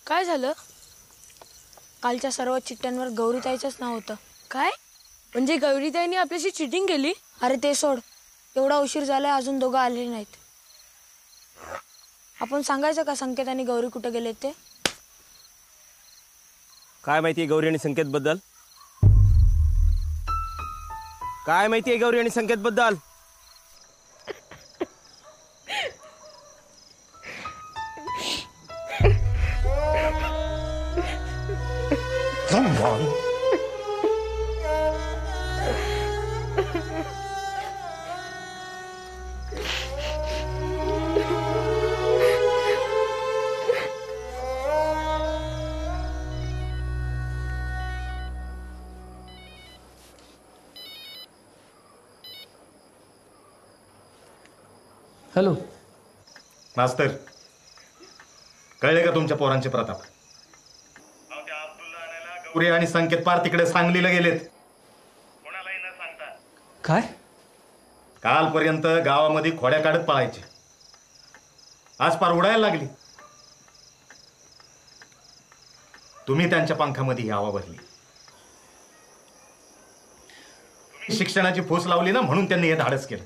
काय झालं? कालच्या सर्व चिठ्ठ्यांवर गौरीताईचंच नाव होतं. काय म्हणजे गौरीताईने आपल्याशी चिटिंग केली? अरे ते सोड, एवढा उशीर झालाय अजून दोघं आलेले नाहीत. आपण सांगायचं का संकेत आणि गौरी कुठे गेले ते? काय माहितीये गौरी आणि संकेत बद्दल? काय माहितीये गौरी आणि संकेत बद्दल? हॅलो मास्तर, कळले का तुमच्या पोरांचे प्रताप? गौरी आणि संकेत पार तिकडे सांगलीला गेलेत. काय? कालपर्यंत गावामध्ये खोड्या काढत पळायचे, आज पार उडायला लागली. तुम्ही त्यांच्या पंखामध्ये हवा भरली. शिक्षणाची फूस लावली ना, म्हणून त्यांनी हे धाडस केलं.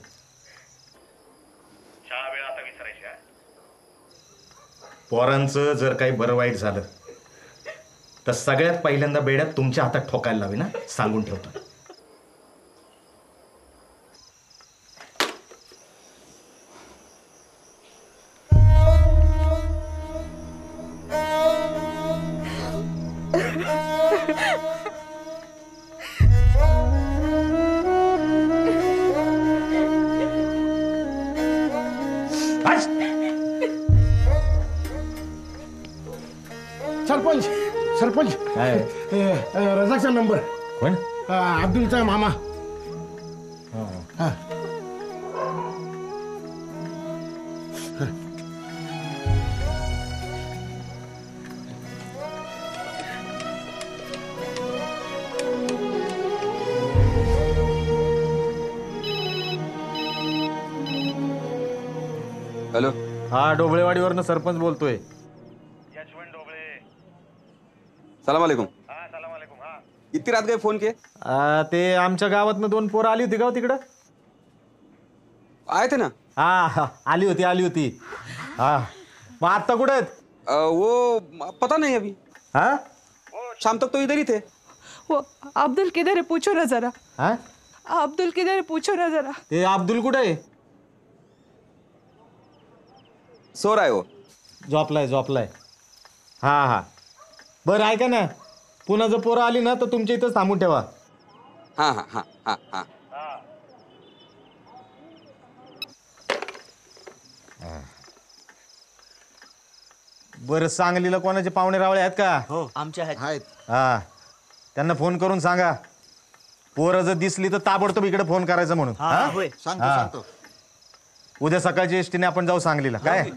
पोरांचं जर काही बरं वाईट झालं तर सगळ्यात पहिल्यांदा बेड्यात तुमच्या हातात ठोकायला लावे ना, सांगून ठेवतो. सरपंच सरपंच रजाकचा नंबर कोण? अब्दुलचा मामा. हा. हॅलो. हा डोबळेवाडीवरनं सरपंच बोलतोय. सलाम अलैकुम. इतकी रात काय फोन के? ते आमच्या गावातनं 2 पोरं आली होती का तिकडं? आए थे ना. हा आली होती. हा मग आता कुठे आहेत? वो पता नहीं अभी. हाँ शाम तक तो इधर ही थे. वो अब्दुल किधर है पूछो ना जरा. हाँ अब्दुल किधर है पूछो ना जरा. ते अब्दुल कुठे आहे? सो रहा है वो. झोपलाय. हा बरं ऐका ना, पुन्हा जर पोरं आली ना तर तुमच्या इथं थांबून ठेवा. हा. बरं सांगलीला कोणाचे पाहुणे रावळे आहेत का? हो आमच्या आहेत. हा त्यांना फोन करून सांगा, पोरं जर दिसली तर ताबडतोब इकडे फोन करायचा म्हणून. होय. सांगतो. उद्या सकाळच्या एसटीने आपण जाऊ सांगलीला. काय?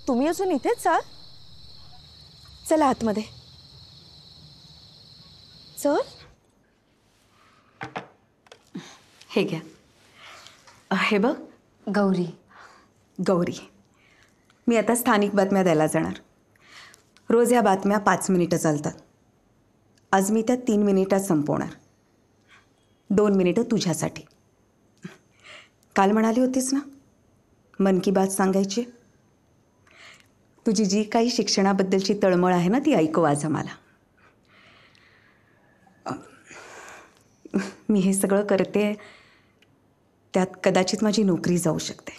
तुम्ही अजून इथेच आहात? चला आतमध्ये. चल. हे घ्या. हे बघ गौरी. मी आता स्थानिक बातम्या द्यायला जाणार. रोज या बातम्या 5 मिनिटं चालतात. आज मी त्या 3 मिनिटात संपवणार. 2 मिनिटं तुझ्यासाठी. काल म्हणाली होतीस ना मन की बात सांगायची. तुझी जी काही शिक्षणाबद्दलची तळमळ आहे ना ती ऐकव आज आम्हाला. मी हे सगळं करते त्यात कदाचित माझी नोकरी जाऊ शकते,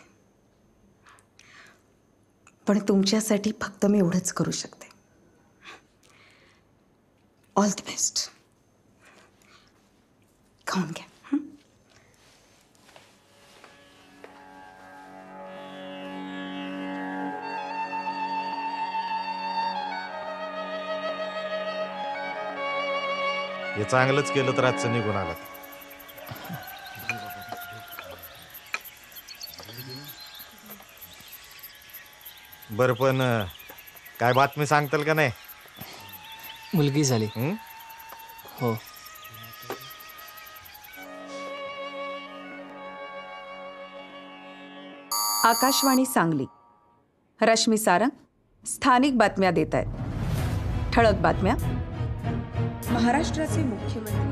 पण तुमच्यासाठी फक्त मी एवढंच करू शकते. All the best. खाऊन घ्या. हे चांगलंच केलं तर आजचं निघून आलं. बरं पण काय बातमी सांगताल का नाही? मुलगी झाली. हो. आकाशवाणी सांगली. रश्मी सारंग स्थानिक बातम्या देत आहेत. ठळक बातम्या. महाराष्ट्राचे मुख्यमंत्री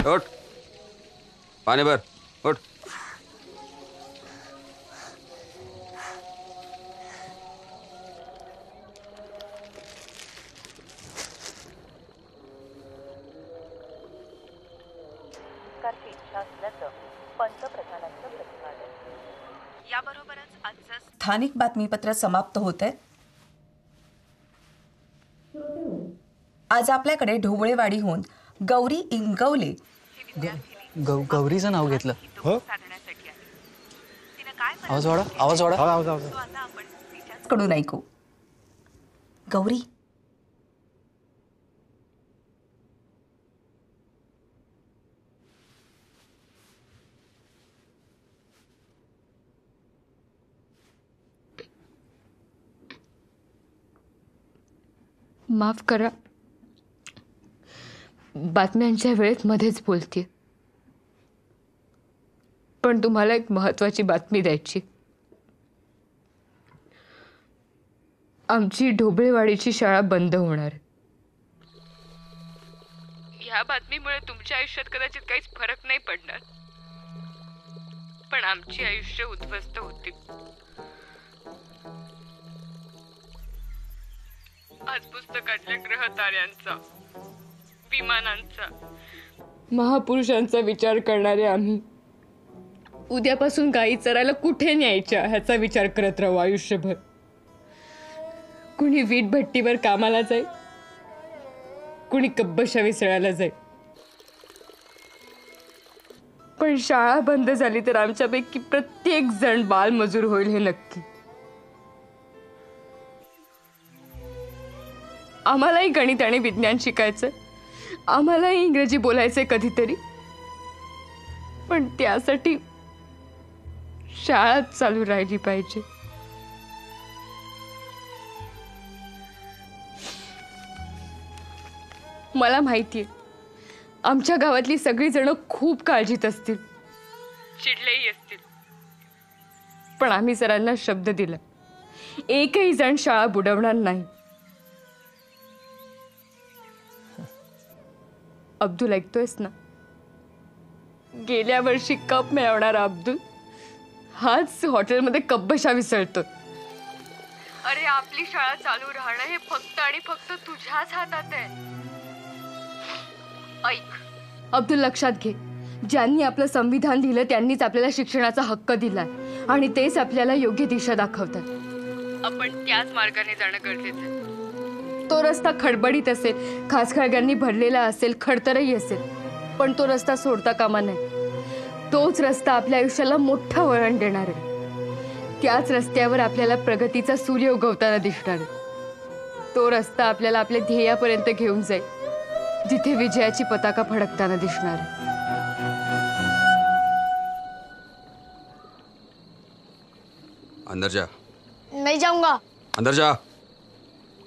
उठ, पाणी भर. उठ. याबरोबरच आजचं स्थानिक बातमीपत्र समाप्त होत आहे. आज आपल्याकडे ढोबळेवाडीहून गौरी इंगवले गौरीचं नाव घेतलं. हो. आवाज वाढा, आवाज वाढा. कडून ऐकू. गौरी, माफ करा, बातम्यांच्या वेळेत मध्येच बोलते, पण तुम्हाला एक महत्वाची बातमी द्यायची. आमची ढोबळेवाडीची शाळा बंद होणार. ह्या बातमीमुळे तुमच्या आयुष्यात कदाचित काहीच फरक नाही पडणार, पण आमची आयुष्य उद्ध्वस्त होतील. आज पुस्तकातल्या ग्रहताऱ्यांचा, विमानांचा, महापुरुषांचा विचार करणारे आम्ही उद्यापासून गायी चरायला कुठे न्यायच्या ह्याचा विचार करत राहू आयुष्यभर. कुणी वीट भट्टीवर कामाला जाईल, कुणी कब्बशा विसळायला जाईल, पण शाळा बंद झाली तर आमच्यापैकी प्रत्येक जण बालमजूर होईल हे नक्की. आम्हालाही गणित आणि विज्ञान शिकायचं, आम्हालाही इंग्रजी बोलायचंय कधीतरी, पण त्यासाठी शाळा चालू राहिली पाहिजे. मला माहितीये आमच्या गावातली सगळी जण खूप काळजीत असतील, चिडलेही असतील, पण आम्ही सरांना शब्द दिला, एकही जण शाळा बुडवणार नाही. अब्दुल, ऐकतोयस ना? गेल्या वर्षी कप मिळवणारा अब्दुल हाच हॉटेलमध्ये कब्बशा विसळतो. अरे आपली शाळा चालू राहणं हे फक्त आणि फक्त तुझ्याच हातात आहे. ऐक अब्दुल, लक्षात घे, ज्यांनी आपलं संविधान दिलं त्यांनीच आपल्याला शिक्षणाचा हक्क दिलाय आणि तेच आपल्याला योग्य दिशा दाखवतात. आपण त्याच मार्गाने जाणं गरजेचं आहे. तो रस्ता खडबडीत असेल, खाचखळग्यांनी भरलेला असेल, खडतरही असेल, पण तो रस्ता सोडता कामा नये. तोच रस्ता आपल्या आयुष्याला मोठं वळण देणार आहे. त्याच रस्त्यावर आपल्याला प्रगतीचा सूर्य उगवताना दिसणार आहे. तो रस्ता आपल्याला आपल्या ध्येयापर्यंत घेऊन जाईल, जिथे विजयाची पताका फडकताना दिसणार आहे. अंदर जा. नहीं जाऊंगा. अंदर जा.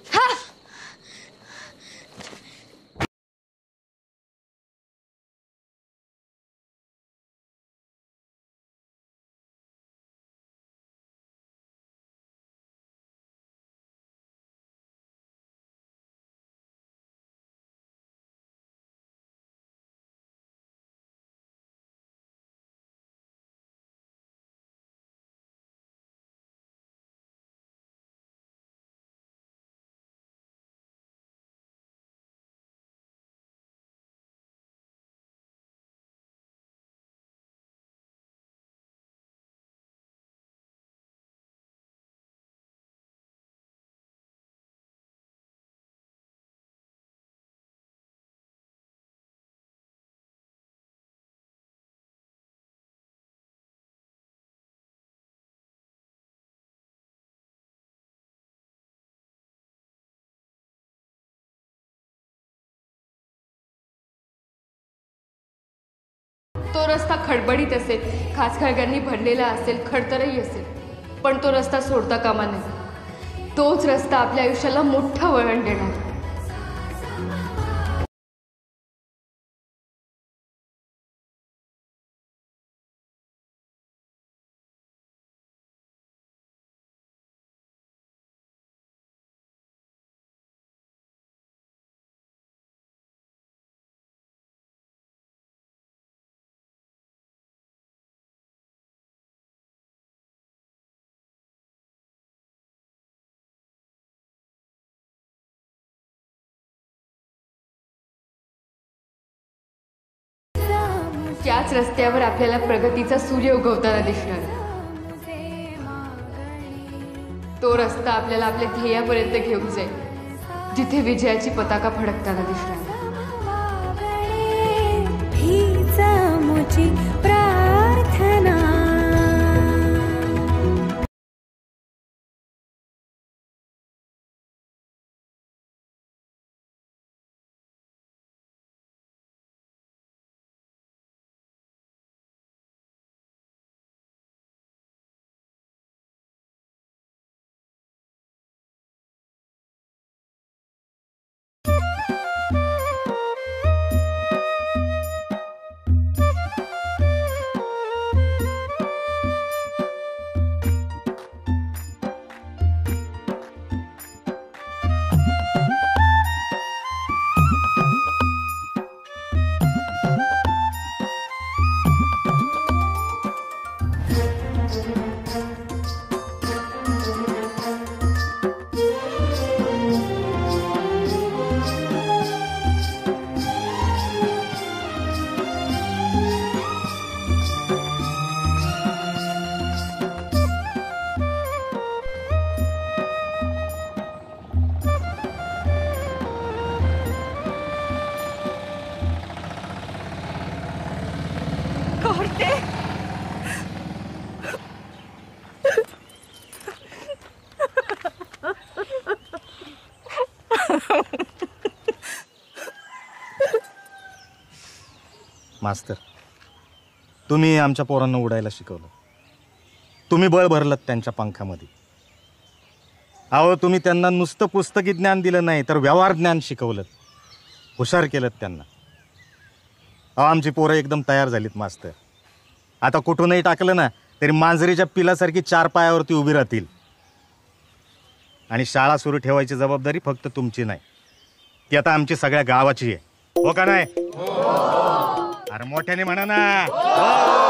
हाँ। खडबडीत असेल, खाचखळग्यांनी भरलेला असेल, खडतरही असेल, पण तो रस्ता सोडता कामा नये. तोच रस्ता आपल्या आयुष्याला मोठं वळण देणार. त्याच रस्त्यावर आपल्याला प्रगतीचा सूर्य उगवताना दिसणार. तो रस्ता आपल्याला आपल्या ध्येयापर्यंत घेऊन जाईल, जिथे विजयाची पताका फडकताना दिसणार. प्रार्थना मास्तर, तुम्ही आमच्या पोरांना उडायला शिकवलं. तुम्ही बळ भरलं त्यांच्या पंखामध्ये. अहो, तुम्ही त्यांना नुसतं पुस्तकी ज्ञान दिलं नाही, तर व्यवहार ज्ञान शिकवलं, हुशार केलं त्यांना. अहो, आमची पोरं एकदम तयार झालीत मास्तर. आता कुठूनही टाकलं ना तरी मांजरीच्या पिलासारखी 4 पायावरती उभी राहतील. आणि शाळा सुरू ठेवायची जबाबदारी फक्त तुमची नाही, ती आता आमची सगळ्या गावाची आहे. हो का नाही? अरे मोठ्याने म्हणा ना.